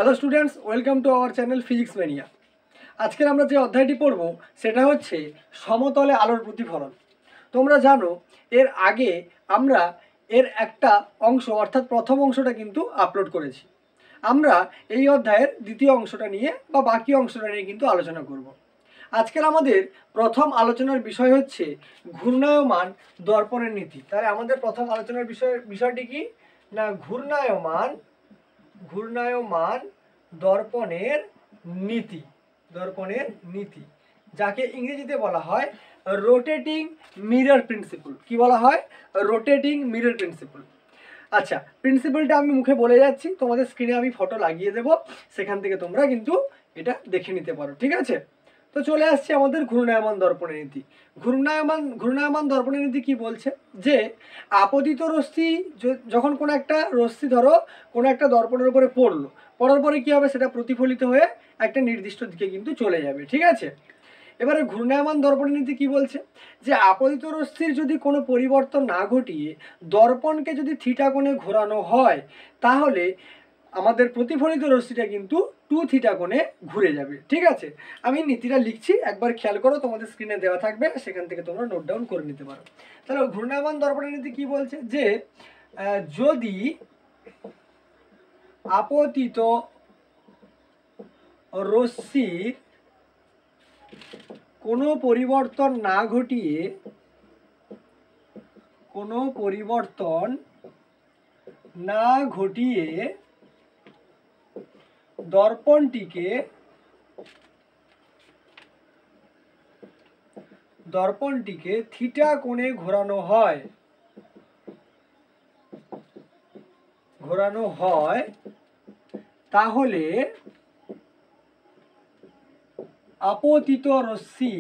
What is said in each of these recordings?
Hello students, welcome to our channel physics mania. আজকের আমরা যে অধ্যায়টি পড়ব সেটা হচ্ছে সমতলে আলোর প্রতিফলন। তোমরা জানো এর আগে আমরা এর একটা অংশ অর্থাৎ প্রথম অংশটা কিন্তু আপলোড করেছি। আমরা এই অধ্যায়ের দ্বিতীয় অংশটা নিয়ে বা বাকি অংশটা নিয়ে কিন্তু আলোচনা করব। আজকের আমাদের প্রথম আলোচনার বিষয় হচ্ছে ঘূর্ণায়মান দর্পণের নীতি। তাহলে আমাদের প্রথম আলোচনার বিষয়টি কি না, ঘূর্ণায়মান দর্পণের নীতি, যাকে ইংরেজিতে বলা হয় রোটেটিং মিরর প্রিন্সিপল। কি বলা হয়? Rotating mirror principle. আচ্ছা, প্রিন্সিপলটা আমি মুখে বলে যাচ্ছি, তোমাদের স্ক্রিনে আমি ফটো লাগিয়ে দেব, সেখান থেকে তোমরা কিন্তু এটা দেখে নিতে পারো। ঠিক আছে, তো চলে আসছে আমাদের ঘূর্ণায়মান দর্পণের নীতি। ঘূর্ণায়মান দর্পণের নীতি কি বলছে যে আপতিত রশ্মি যখন কোনো একটা রশ্মি ধরো কোনো একটা দর্পণের উপরে পড়ার পরে কি হবে, সেটা প্রতিফলিত হয়ে একটা নির্দিষ্ট দিকে কিন্তু চলে যাবে। ঠিক আছে, এবারে ঘূর্ণায়মান দর্পণের নীতি কি বলছে যে আপতিত রশ্মির যদি কোনো পরিবর্তন না ঘটিয়ে দর্পণকে যদি থিটা কোণে ঘোরানো হয় তাহলে আমাদের প্রতিফলিত রশ্মিটা কিন্তু 2 থিটা কোণে ঘুরে যাবে। ঠিক আছে, আমি নীতিটা লিখছি, একবার খেয়াল করো, তোমাদের স্ক্রিনে দেওয়া থাকবে, সেখান থেকে তোমরা নোট ডাউন করে নিতে পারো। তাহলে ঘূর্ণায়মান দর্পণের নীতি কি বলছে যে যদি আপতিত রশ্মির কোনো পরিবর্তন না ঘটিয়ে দর্পণটিকে থিটা কোণে ঘোরানো হয় তাহলে আপতিত রশ্মি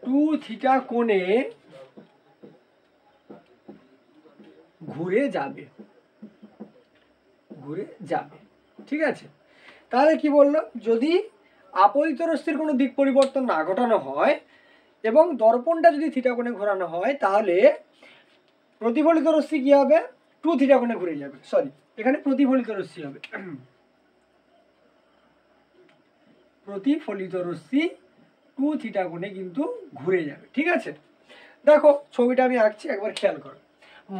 2 থিটা কোণে ঘুরে যাবে। ঠিক আছে, তাহলে কি বললো, যদি আপতিত রশ্মির কোনো দিক পরিবর্তন না ঘটানো হয় এবং দর্পণটা যদি থিটা কোণে ঘোরানো হয় তাহলে প্রতিফলিত রশ্মি কি হবে, 2 থিটা কোণে ঘুরে যাবে। এখানে প্রতিফলিত রশ্মি হবে, প্রতিফলিত রশ্মি 2 থিটা কোণে কিন্তু ঘুরে যাবে। ঠিক আছে, দেখো ছবিটা আমি আঁকছি, একবার খেয়াল করো।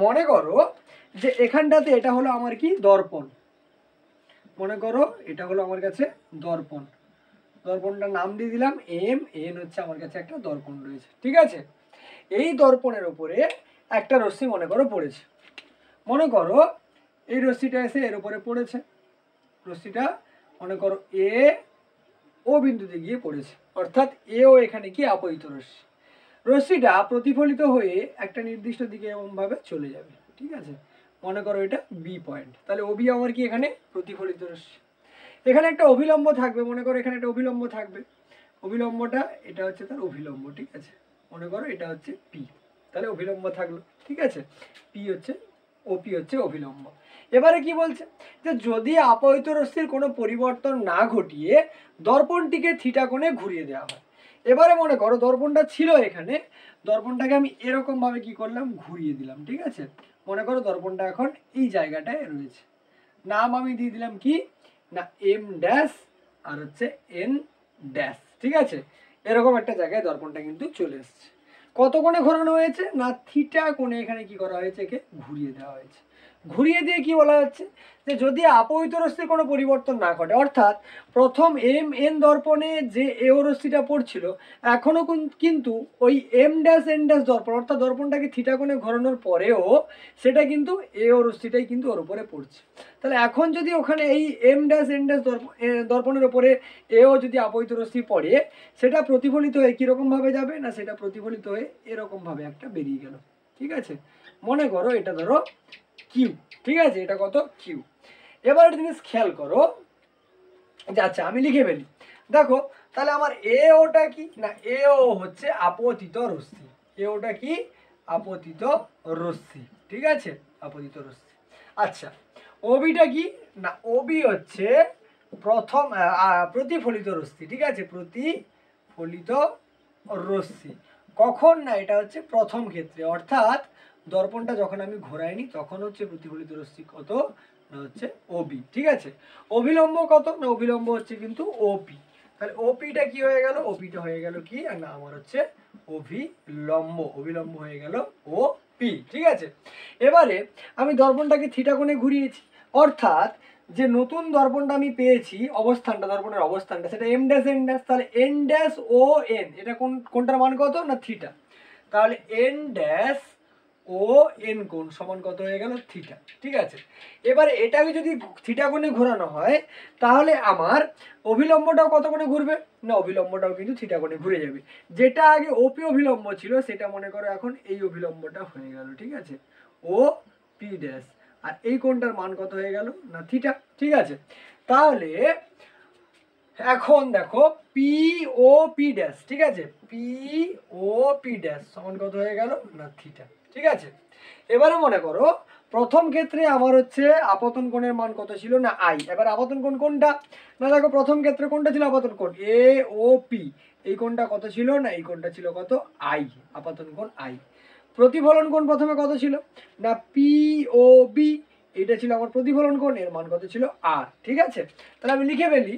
মনে করো যে এখানটাতে এটা হলো আমার কি দর্পণ, মনে করো এটা হলো আমার কাছে দর্পণটার নাম দিয়ে দিলাম এন হচ্ছে আমার কাছে একটা দর্পণ রয়েছে। ঠিক আছে, এই দর্পণের উপরে একটা রশ্মি মনে করো পড়েছে, মনে করো এই রশ্মিটা এসে এর উপরে পড়েছে, রশ্মিটা মনে করো ও বিন্দুতে গিয়ে পড়েছে, অর্থাৎ ও এখানে কি আপতিত রশ্মিটা প্রতিফলিত হয়ে একটা নির্দিষ্ট দিকে এমনভাবে চলে যাবে। ঠিক আছে, মনে করো এটা বি পয়েন্ট, তাহলে ওবি আমার কি এখানে প্রতিফলিত রশ্মি। এখানে একটা অভিলম্ব থাকবে, মনে করো এখানে একটা অভিলম্ব থাকবে, অভিলম্বটা এটা হচ্ছে তার অভিলম্ব। ঠিক আছে, মনে করো এটা হচ্ছে পি, তাহলে অভিলম্ব থাকলো। ঠিক আছে, পি হচ্ছে ওপি হচ্ছে অভিলম্ব। এবারে কি বলছে যে যদি আপতিত রশ্মির কোনো পরিবর্তন না ঘটিয়ে দর্পণটিকে থিটা কোণে ঘুরিয়ে দেওয়া হয়। এবারে মনে করো দর্পণটা ছিল এখানে, দর্পণটাকে আমি এরকম ভাবে কি করলাম, ঘুরিয়ে দিলাম। ঠিক আছে, মনে করো দর্পণটা এখন এই জায়গাটায় রয়েছে, নাম আমি দিয়ে দিলাম কি না এম ড্যাশ আর হচ্ছে এন ড্যাশ। ঠিক আছে, এরকম একটা জায়গায় দর্পণটা কিন্তু চলে এসছে। কত কোণে ঘোরানো হয়েছে না থিটা কোণে, এখানে কি করা হয়েছে, একে ঘুরিয়ে দেওয়া হয়েছে। ঘুরিয়ে দিয়ে কি বলা হচ্ছে যে যদি আপতিত রশ্মির কোনো পরিবর্তন না ঘটে, অর্থাৎ প্রথম এম এন দর্পণে যে এও রশ্মিটা পড়ছিল এখনো কিন্তু ওই এম ড্যাশ এন ড্যাশ দর্পণ, অর্থাৎ দর্পণটাকে থিটা কোণে ঘোরানোর পরেও সেটা কিন্তু এও রশ্মিটাই কিন্তু ওর উপরে পড়ছে। তাহলে এখন যদি ওখানে এই এম ড্যাশ এন ড্যাশ দর্পণের উপরে এও যদি আপতিত রশ্মি পড়ে, সেটা প্রতিফলিত হয়ে কীরকমভাবে যাবে না, সেটা প্রতিফলিত হয়ে এরকমভাবে একটা বেরিয়ে গেল। ঠিক আছে, মনে করো এটা ধরো কিউ। ঠিক আছে, এটা কত কিউ। এবার একটা জিনিস খেয়াল করো যে আচ্ছা আমি লিখে ফেলি, দেখো তাহলে আমার ওটা কি না, ও হচ্ছে আপতিত রশ্মি, ওটা কি আপতিত রশ্মি। ঠিক আছে, আপতিত রশ্মি। আচ্ছা ওবিটা কি না, ওবি হচ্ছে প্রতিফলিত রশ্মি। ঠিক আছে, প্রতিফলিত রশ্মি কখন না, এটা হচ্ছে প্রথম ক্ষেত্রে, অর্থাৎ দর্পণটা যখন আমি ঘোরাইনি তখন হচ্ছে প্রতিফলিত রশ্মি কত না হচ্ছে ওবি। ঠিক আছে, অভিলম্ব কত না অভিলম্ব হচ্ছে কিন্তু ওপি। তাহলে ওপিটা কি হয়ে গেল, ওপিটা হয়ে গেল কি না আমার হচ্ছে অভিলম্ব, অভিলম্ব হয়ে গেল ওপি। ঠিক আছে, এবারে আমি দর্পণটাকে থিটা কোণে ঘুরিয়েছি, অর্থাৎ যে নতুন দর্পণটা আমি পেয়েছি অবস্থানটা, দর্পণের অবস্থানটা সেটা এম ড্যাশ এন ড্যাশ, তাহলে এন ড্যাশ ও এন এটা কোনটার মান কত না থিটা, তাহলে এন ড্যাশ ও এন কোণ সমান কত হয়ে গেল থিটা। ঠিক আছে, এবারে এটাকে যদি থিটা কোণে ঘোরানো হয় তাহলে আমার অভিলম্বটাও কত কোণে ঘুরবে না অভিলম্বটাও কিন্তু থিটা কোণে ঘুরে যাবে। যেটা আগে ওপি অভিলম্ব ছিল সেটা মনে করো এখন এই অভিলম্বটা হয়ে গেল। ঠিক আছে, ও পি ড্যাশ, আর এই কোণটার মান কত হয়ে গেল না থিটা। ঠিক আছে, তাহলে এখন দেখো পি ও পি ড্যাশ, ঠিক আছে, পি ও পি ড্যাশ সমান কত হয়ে গেল না থিটা। ঠিক আছে, এবারে মনে করো প্রথম ক্ষেত্রে আমার হচ্ছে আপতন কোণের মান কত ছিল না আই। এবার আপতন কোণ কোনটা না দেখো প্রথম ক্ষেত্রে কোনটা ছিল আপতন কোণ এ ও পি, এই কোণটা কত ছিল না এই কোণটা ছিল কত আই, আপতন কোণ আই। প্রতিফলন কোণ প্রথমে কত ছিল না পি ও বি, এটা ছিল আমার প্রতিফলন কোণ, এর মান কত ছিল আর। ঠিক আছে, তাহলে আমি লিখে ফেলি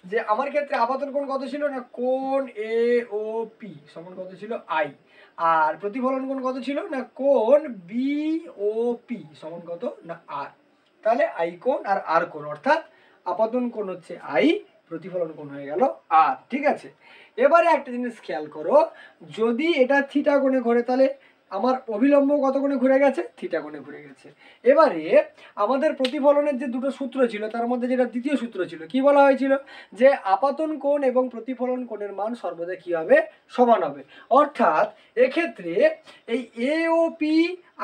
যে আমার ক্ষেত্রে আপতন কোণ কত ছিল না কোণ এ ও পি সমান কত ছিল আই, আর প্রতিফলন কোণ কত ছিল না কোণ বি ও পি সমান কত না আর। তাহলে আই কোণ আর আর কোণ, অর্থাৎ আপতন কোণ হচ্ছে আই, প্রতিফলন কোণ হয়ে গেল আর। ঠিক আছে, এবারে একটা জিনিস খেয়াল করো, যদি এটা থিটা কোণে ঘোরে তাহলে আমার অভিলম্ব কত কোণে ঘুরে গেছে থিটা কোণে ঘুরে গেছে। এবারে আমাদের প্রতিফলনের যে দুটো সূত্র ছিল তার মধ্যে যেটা দ্বিতীয় সূত্র ছিল কি বলা হয়েছিল যে আপতন কোণ এবং প্রতিফলন কোণের মান সর্বদা কি হবে সমান হবে, অর্থাৎ এক্ষেত্রে এই এওপি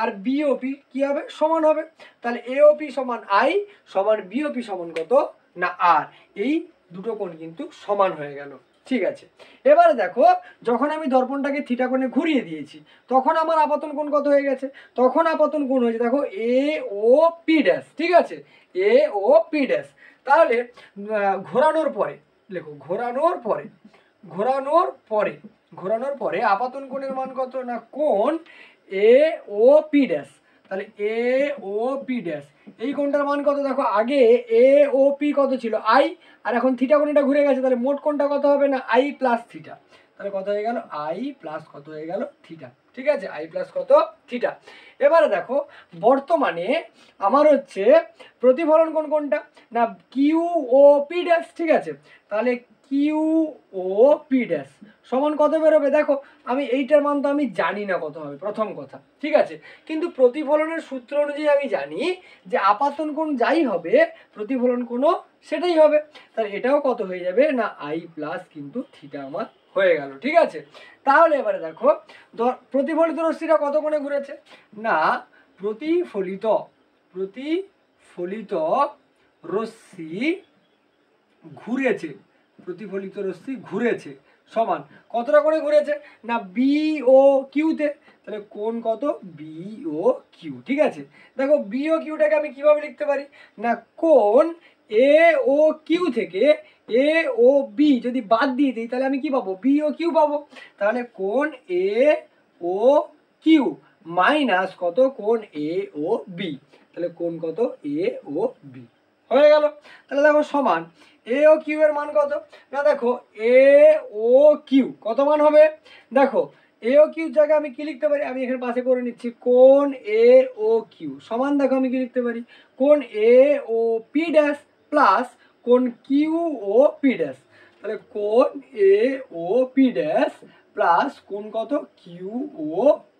আর বিওপি কি হবে সমান হবে। তাহলে এওপি সমান আই সমান বিওপি সমান কত না আর, এই দুটো কোণ কিন্তু সমান হয়ে গেল। ঠিক আছে, এবারে দেখো যখন আমি দর্পণটাকে থিটা কোণে ঘুরিয়ে দিয়েছি তখন আমার আপতন কোণ কত হয়ে গেছে, তখন আপতন কোণ হয়েছে দেখো এ ও পি ড্যাশ। ঠিক আছে, এ ও পি ড্যাশ। তাহলে ঘোরানোর পরে লেখো ঘোরানোর পরে, ঘোরানোর পরে, ঘোরানোর পরে আপতন কোণের মান কত না কোণ এ ও পি ড্যাশ। তাহলে এ ও পি ড্যাশ এই কোণটার মান কত দেখো আগে এ ও পি কত ছিল আই, আর এখন থিটা কোণটা ঘুরে গেছে তাহলে মোট কোণটা কত হবে না আই প্লাস থিটা। তাহলে কত হয়ে গেল আই প্লাস কত হয়ে গেল থিটা। ঠিক আছে, আই প্লাস কত থিটা। এবারে দেখো বর্তমানে আমার হচ্ছে প্রতিফলন কোণ কোনটা না কিউ ও পি ড্যাশ। ঠিক আছে, তাহলে কিউ ও পি ড্যাশ সমান কত বেরোবে দেখো, আমি এইটার মান তো আমি জানি না কত হবে প্রথম কথা। ঠিক আছে, কিন্তু প্রতিফলনের সূত্র অনুযায়ী আমি জানি যে আপাতন কোণ যাই হবে প্রতিফলন কোণও সেটাই হবে, তাহলে এটাও কত হয়ে যাবে না আই প্লাস কিন্তু থিটা আমার হয়ে গেল। ঠিক আছে, তাহলে এবারে দেখো প্রতিফলিত রশ্মিটা কত কোণে ঘুরেছে না প্রতিফলিত, প্রতিফলিত রশ্মি ঘুরেছে, প্রতিফলিত রশ্মি ঘুরেছে সমান কতটা করে ঘুরেছে না বি ও কিউতে, তাহলে কোণ কত বি ও কিউ। ঠিক আছে, দেখো বি ও কিউটাকে আমি কিভাবে লিখতে পারি না কোণ এ ও কিউ থেকে এ ও বি যদি বাদ দিয়ে দিই তাহলে আমি কি পাবো বি ও কিউ পাবো, তাহলে কোণ এ ও কিউ মাইনাস কত কোণ এ ও বি, তাহলে কোণ কত এ ও বি হয়ে গেল। তাহলে দেখো সমান এ ও কিউ এর মান কত না দেখো এ ও কিউ কত মান হবে দেখো এ ও কিউ জায়গায় আমি কি লিখতে পারি, আমি এখানে পাশে করে নিচ্ছি কোণ এ ও কিউ সমান দেখো আমি কি লিখতে পারি কোণ এ ও পি ড্যাশ প্লাস কোণ কিউ ও পি ড্যাশ, তাহলে কোণ এ ও পি ড্যাশ প্লাস কোণ কত কিউ ও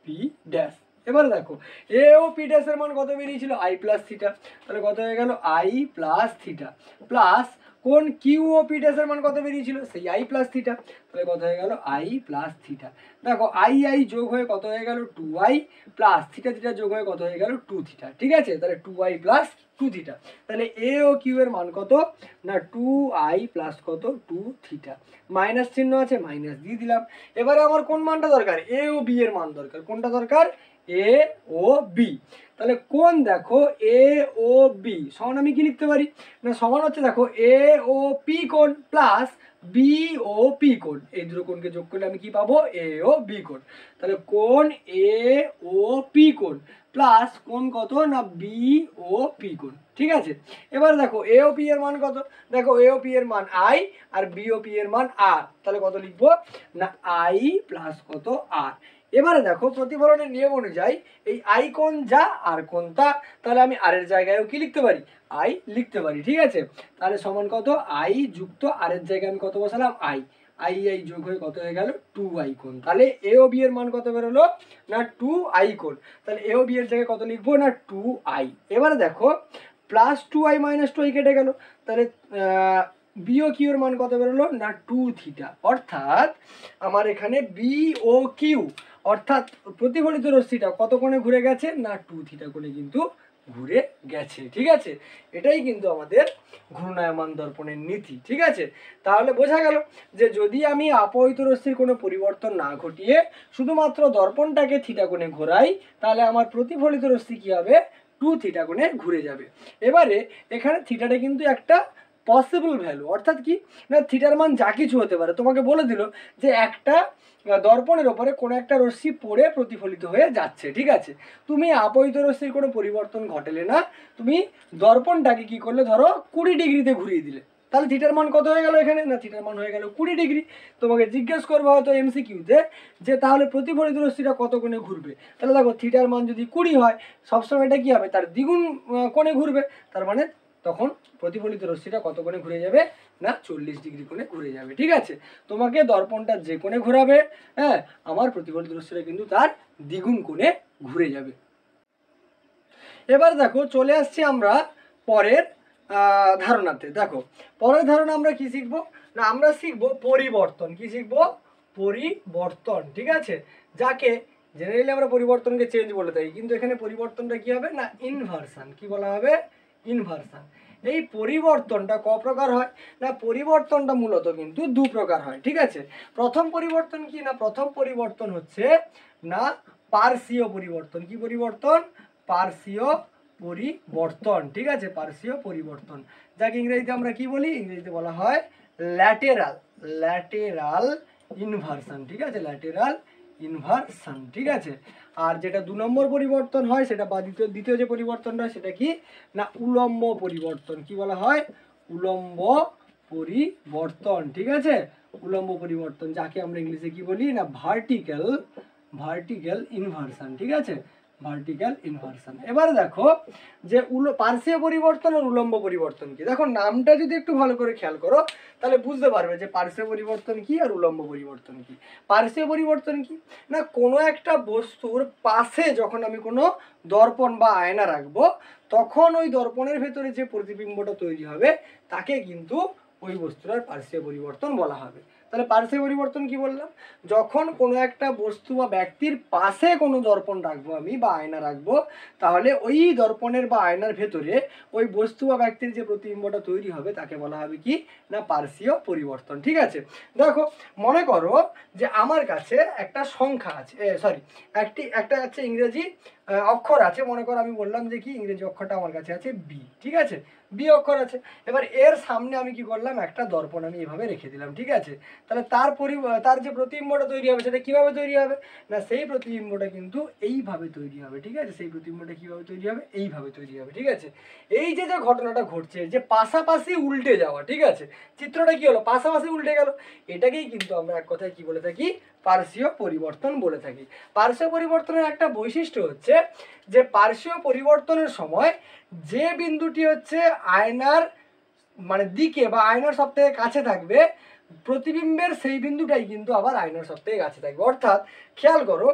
পি ড্যাশ। এবারে দেখো এ ও পি ড্যাশ এর মান কত বেরিয়েছিল আই প্লাস থিটা, তাহলে কত হয়ে গেল আই প্লাস থিটা প্লাস কোণ কিউ ও পি ড্যাশ এর মান কত বেরিয়েছিল সেই আই প্লাস থিটা, তাহলে কত হয়ে গেল আই প্লাস থিটা। দেখো আই আই যোগ হয়ে কত হয়ে গেল two i plus theta theta যোগ হয়ে কত হয়ে গেল টু থিটা। ঠিক আছে, তাহলে two i plus two theta, তাহলে এ ও কিউ এর মান কত না টু আই প্লাস কত টু থিটা, মাইনাস চিহ্ন আছে মাইনাস দিয়ে দিলাম। এবারে আমার কোন মানটা দরকার এ ও বি এর মান দরকার, কোনটা দরকার এ ও বি, তাহলে কোন দেখো এ ও বি সমান আমি কি লিখতে পারি না সমান হচ্ছে দেখো এ ও পি কোণ প্লাস বি ও পি কোণ, এই দুটো কোণকে যোগ করলে আমি কি পাবো এ ও বি কোণ, তাহলে কোণ এ ও পি কোণ প্লাস কোণ কত না বি ও পি কোণ, ঠিক আছে। এবার দেখো এ ও পি এর মান কত, দেখো এ ও পি এর মান আই আর বি ও পি এর মান আর, তাহলে কত লিখবো না আই প্লাস কত আর। এবারে দেখো প্রতিফলনের নিয়ম অনুযায়ী এই আই কোণ যা আর কোণ তা, তাহলে আমি আর এর জায়গায়ও কি লিখতে পারি আই লিখতে পারি, ঠিক আছে। তাহলে সমান কত আই যুক্ত আর এর জায়গায় আমি কত বসালাম আই, আই আই যোগ হয়ে কত হয়ে গেল 2i কোণ। তাহলে এ ও বি এর মান কত বেরোলো না 2i কোণ, তাহলে এ ও বি এর জায়গায় কত লিখবো না 2i। এবারে দেখো প্লাস 2i মাইনাস 2i কেটে গেল, তাহলে বি ও কিউ এর মান কত বেরোলো না 2 থিটা, অর্থাৎ আমার এখানে বি ও কিউ অর্থাৎ প্রতিফলিত রশ্মিটা কত কোণে ঘুরে গেছে না 2 থিটা কোণে কিন্তু ঘুরে গেছে, ঠিক আছে। এটাই কিন্তু আমাদের ঘূর্ণায়মান দর্পণের নীতি, ঠিক আছে। তাহলে বোঝা গেল যে যদি আমি আপহিত রশ্মির কোনো পরিবর্তন না ঘটিয়ে শুধুমাত্র দর্পণটাকে থিটা কোণে ঘোরাই, তাহলে আমার প্রতিফলিত রশ্মি কি হবে 2 থিটা কোণে ঘুরে যাবে। এবারে এখানে থিটাটা কিন্তু একটা পসিবল ভ্যালু, অর্থাৎ কি না থিটার মান যা কিছু হতে পারে। তোমাকে বলে দিল যে একটা দর্পণের ওপরে কোনো একটা রশ্মি পড়ে প্রতিফলিত হয়ে যাচ্ছে, ঠিক আছে। তুমি আপহিত রশ্মির কোনো পরিবর্তন ঘটালে না, তুমি দর্পণটাকে কি করলে ধরো 20 ডিগ্রিতে ঘুরিয়ে দিলে, তাহলে থিটার মান কত হয়ে গেল এখানে না থিটার মান হয়ে গেল 20 ডিগ্রি। তোমাকে জিজ্ঞেস করবে হয়তো এমসিকিউতে যে তাহলে প্রতিফলিত রশ্মিটা কত কোণে ঘুরবে, তাহলে দেখো থিটার মান যদি 20 হয় সবসময় এটা কি হবে তার দ্বিগুণ কোণে ঘুরবে, তার মানে তখন প্রতিফলিত রশ্মিটা কত কোণে ঘুরে যাবে না 40 ডিগ্রি কোণে ঘুরে যাবে, ঠিক আছে। তোমাকে দর্পণটা যে কোণে ঘোরাবে, হ্যাঁ, আমার প্রতিফলিত রশ্মিটা কিন্তু তার দ্বিগুণ কোণে ঘুরে যাবে। এবার দেখো চলে আসছি আমরা পরের ধারণাতে। দেখো পরের ধারণা আমরা কি শিখবো না আমরা শিখবো পরিবর্তন, কি শিখবো পরিবর্তন, ঠিক আছে। যাকে জেনারেলি আমরা পরিবর্তনকে চেঞ্জ বলে থাকি, কিন্তু এখানে পরিবর্তনটা কি হবে না ইনভার্সন, কি বলা হবে ইনভার্সন। এই পরিবর্তনটা ক প্রকার হয় না পরিবর্তনটা মূলত কিন্তু দু প্রকার হয়, ঠিক আছে। প্রথম পরিবর্তন কি না প্রথম পরিবর্তন হচ্ছে না পার্শ্বীয় পরিবর্তন, কি পরিবর্তন পার্শ্বীয় পরিবর্তন, ঠিক আছে, পার্শ্বীয় পরিবর্তন, যাকে ইংরেজিতে আমরা কি বলি ইংরেজিতে বলা হয় ল্যাটেরাল, ল্যাটেরাল ইনভার্সন, ঠিক আছে, ল্যাটেরাল ইনভার্সন, ঠিক আছে। আর যেটা 2 নম্বর পরিবর্তন হয় সেটা বা দ্বিতীয় যে পরিবর্তনটা হয় সেটা কি না উলম্ব পরিবর্তন, কি বলা হয় উলম্ব পরিবর্তন, ঠিক আছে, উলম্ব পরিবর্তন, যাকে আমরা ইংলিশে কি বলি না ভার্টিক্যাল, ভার্টিক্যাল ইনভার্সন, ঠিক আছে, ভার্টিক্যাল ইনভার্সন। এবারে দেখো যে পার্শ্বীয় পরিবর্তন আর উলম্ব পরিবর্তন কি, দেখো নামটা যদি একটু ভালো করে খেয়াল করো তাহলে বুঝতে পারবে যে পার্শ্বীয় পরিবর্তন কি আর উলম্ব পরিবর্তন কি। পার্শ্বীয় পরিবর্তন কি না কোনো একটা বস্তুর পাশে যখন আমি কোনো দর্পণ বা আয়না রাখবো তখন ওই দর্পণের ভেতরে যে প্রতিবিম্বটা তৈরি হবে তাকে কিন্তু ওই বস্তুটার পার্শ্বীয় পরিবর্তন বলা হবে। তাহলে পার্শ্বীয় পরিবর্তন কি বললাম, যখন কোনো একটা বস্তু বা ব্যক্তির পাশে কোনো দর্পণ রাখবো আমি বা আয়না রাখবো, তাহলে ওই দর্পণের বা আয়নার ভেতরে ওই বস্তু বা ব্যক্তির যে প্রতিবিম্বটা তৈরি হবে তাকে বলা হবে কি না পার্শ্বীয় পরিবর্তন, ঠিক আছে। দেখো মনে করো যে আমার কাছে একটা সংখ্যা আছে, একটা আছে ইংরেজি অক্ষর আছে, মনে করো আমি বললাম যে কি ইংরেজি অক্ষরটা আমার কাছে আছে বি, ঠিক আছে, বি অক্ষর আছে। এবার এর সামনে আমি কি করলাম একটা দর্পণ আমি এভাবে রেখে দিলাম, ঠিক আছে। তাহলে তার যে প্রতিবিম্বটা তৈরি হবে সেটা কিভাবে তৈরি হবে না সেই প্রতিবিম্বটা কিন্তু এইভাবে তৈরি হবে, ঠিক আছে, সেই প্রতিবিম্বটা কিভাবে তৈরি হবে এইভাবে তৈরি হবে, ঠিক আছে। এই যে যে ঘটনাটা ঘটছে যে পাশাপাশি উল্টে যাওয়া, ঠিক আছে, চিত্রটা কি হলো পাশাপাশি উল্টে গেল, এটাকেই কিন্তু আমরা এক কথায় কি বলে থাকি পার্শ্বীয় পরিবর্তন বলে থাকি। পার্শ্বীয় পরিবর্তনের একটা বৈশিষ্ট্য হচ্ছে যে পার্শ্বীয় পরিবর্তনের সময় যে বিন্দুটি হচ্ছে আয়নার মানে দিকে বা আয়নার সবথেকে কাছে থাকবে প্রতিবিম্বের সেই বিন্দুটাই কিন্তু আবার আয়নার সবথেকে কাছে থাকবে। অর্থাৎ খেয়াল করো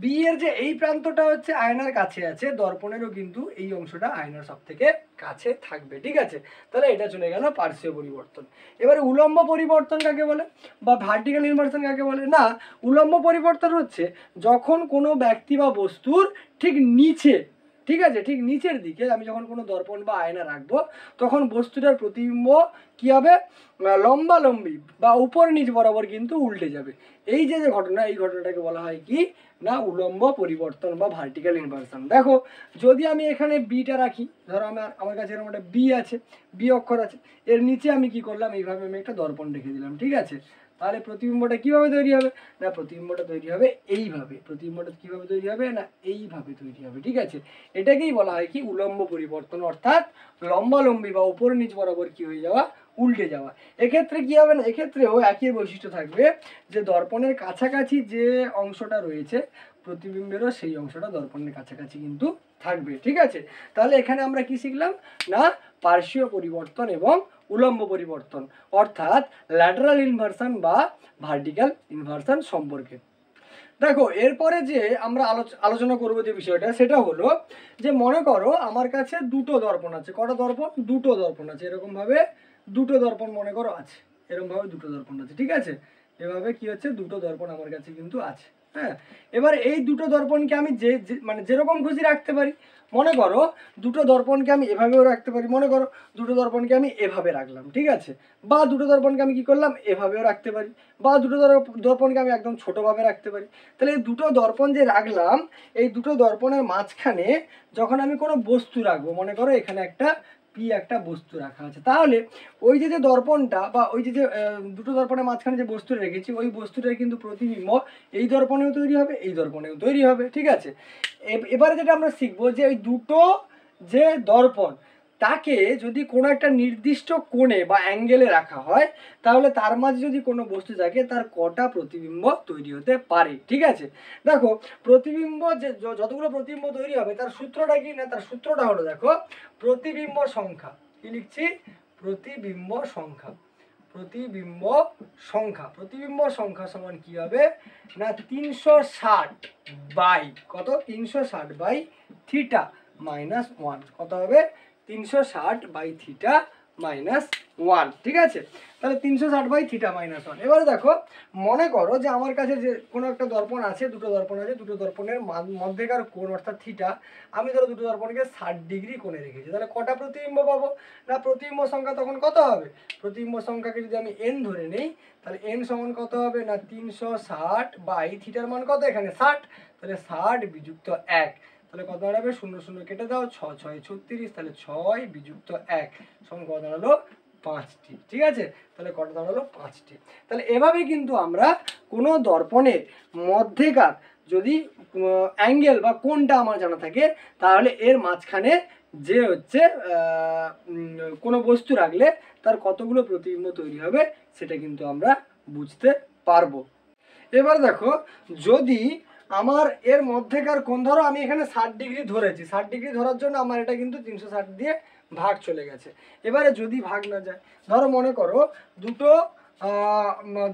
বি এর যে এই প্রান্তটা হচ্ছে আয়নার কাছে আছে, দর্পণেরও কিন্তু এই অংশটা আয়নার সবথেকে কাছে থাকবে, ঠিক আছে। তাহলে এটা চলে গেল পার্শ্বীয় পরিবর্তন। এবারে উলম্ব পরিবর্তন কাকে বলে বা ভার্টিক্যাল ইনভার্সন কাকে বলে না উলম্ব পরিবর্তন হচ্ছে যখন কোনো ব্যক্তি বা বস্তুর ঠিক নিচে, ঠিক আছে, ঠিক নিচের দিকে আমি যখন কোনো দর্পণ বা আয়না রাখবো তখন বস্তুটার প্রতিবিম্ব কি হবে লম্বালম্বি বা উপর নিচ বরাবর কিন্তু উল্টে যাবে। এই যে যে ঘটনা এই ঘটনাটাকে বলা হয় কি না উলম্ব পরিবর্তন বা ভার্টিক্যাল ইনভার্সন। দেখো যদি আমি এখানে বিটা রাখি, ধরো আমার কাছে এরকম একটা বি আছে, বি অক্ষর আছে, এর নিচে আমি কি করলাম এইভাবে আমি একটা দর্পণ রেখে দিলাম, ঠিক আছে। তাহলে প্রতিবিম্বটা কিভাবে তৈরি হবে না প্রতিবিম্বটা তৈরি হবে এইভাবে, প্রতিবিম্বটা কিভাবে তৈরি হবে না এইভাবে তৈরি হবে, ঠিক আছে। এটাকেই বলা হয় কি উলম্ব পরিবর্তন, অর্থাৎ লম্বালম্বি বা উপর নিচ বরাবর কি হয়ে যাওয়া, উল্টে যাওয়া। এক্ষেত্রে কি হবে না এক্ষেত্রেও একই বৈশিষ্ট্য থাকবে যে দর্পণের কাছাকাছি যে অংশটা রয়েছে প্রতিবিম্বেরও সেই অংশটা দর্পণের কাছাকাছি কিন্তু থাকবে, ঠিক আছে। তাহলে এখানে আমরা কি শিখলাম না পার্শ্বীয় পরিবর্তন এবং উলম্ব পরিবর্তন, অর্থাৎ ল্যাটারাল ইনভার্সন বা ভার্টিক্যাল ইনভার্সন সম্পর্কে। দেখো এরপরে যে আমরা আলোচনা করব যে বিষয়টা সেটা হলো যে মনে করো আমার কাছে দুটো দর্পণ আছে, কটা দর্পণ, দুটো দর্পণ আছে, এরকম ভাবে দুটো দর্পণ মনে করো আছে, এরকম ভাবে দুটো দর্পণ আছে, ঠিক আছে। এভাবে কি হচ্ছে দুটো দর্পণ আমার কাছে কিন্তু আছে, হ্যাঁ। এবার এই দুটো দর্পণকে আমি মানে যেরকম খুশি রাখতে পারি। মনে করো দুটো দর্পণকে আমি এভাবেও রাখতে পারি, মনে করো দুটো দর্পণকে আমি এভাবে রাখলাম, ঠিক আছে। বা দুটো দর্পণকে আমি কি করলাম এভাবেও রাখতে পারি, বা দুটো দর্পণকে আমি একদম ছোটোভাবে রাখতে পারি। তাহলে এই দুটো দর্পণ যে রাখলাম এই দুটো দর্পণের মাঝখানে যখন আমি কোনো বস্তু রাখবো, মনে করো এখানে একটা বস্তু রাখা আছে, তাহলে ওই যে দর্পণটা বা ওই যে দুটো দর্পণের মাঝখানে যে বস্তু রেখেছি ওই বস্তুটার কিন্তু প্রতিবিম্ব এই দর্পণেও তৈরি হবে এই দর্পণেও তৈরি হবে, ঠিক আছে। এবারে যেটা আমরা শিখবো যে ওই দুটো যে দর্পণ তাকে যদি কোনো একটা নির্দিষ্ট কোণে বা অ্যাঙ্গেলে রাখা হয় তাহলে তার মাঝে যদি কোনো বস্তু থাকে তার কটা প্রতিবিম্ব তৈরি হতে পারে, ঠিক আছে। দেখো প্রতিবিম্ব যে যতগুলো প্রতিবিম্ব তৈরি হবে তার সূত্রটা কি না, তার সূত্রটা হলো দেখো প্রতিবিম্ব সংখ্যা, কি লিখছি প্রতিবিম্ব সংখ্যা, প্রতিবিম্ব সংখ্যা, প্রতিবিম্ব সংখ্যা সমান কি হবে না 360 বাই কত 360 বাই থিটা মাইনাস 1, কত হবে 360 বাই থিটা মাইনাস 1, ঠিক আছে। তাহলে 360 বাই থিটা মাইনাস 1। এবারে দেখো মনে করো যে আমার কাছে যে কোনো একটা দর্পণ আছে, দুটো দর্পণ আছে, দুটো দর্পণের মধ্যেকার কোণ অর্থাৎ থিটা আমি ধরো দুটো দর্পণকে 60 ডিগ্রি কোণে রেখেছি, তাহলে কটা প্রতিবিম্ব পাবো না প্রতিবিম্ব সংখ্যা তখন কত হবে, প্রতিবিম্ব সংখ্যাকে যদি আমি n ধরে নেই তাহলে n সমান কত হবে না 360 বাই থিটার মান কত এখানে 60, তাহলে 60 বিযুক্ত 1, তাহলে কত দাঁড়াবে 0 0 কেটে দাও 6 6 36, তাহলে 6 বিযুক্ত 1 সমান কত দাঁড়ালো 5টি, ঠিক আছে। তাহলে কত দাঁড়ালো 5টি। তাহলে এভাবে কিন্তু আমরা কোনো দর্পণের মধ্যেকার যদি অ্যাঙ্গেল বা কোণটা আমার জানা থাকে তাহলে এর মাঝখানে যে হচ্ছে কোনো বস্তু রাখলে তার কতগুলো প্রতিবিম্ব তৈরি হবে সেটা কিন্তু আমরা বুঝতে পারবো। এবার দেখো যদি আমার এর মধ্যেকার কোণ ধরো আমি এখানে 60 ডিগ্রি ধরেছি, 60 ডিগ্রি ধরার জন্য আমার এটা কিন্তু 360 দিয়ে ভাগ চলে গেছে। এবারে যদি ভাগ না যায় ধরো মনে করো দুটো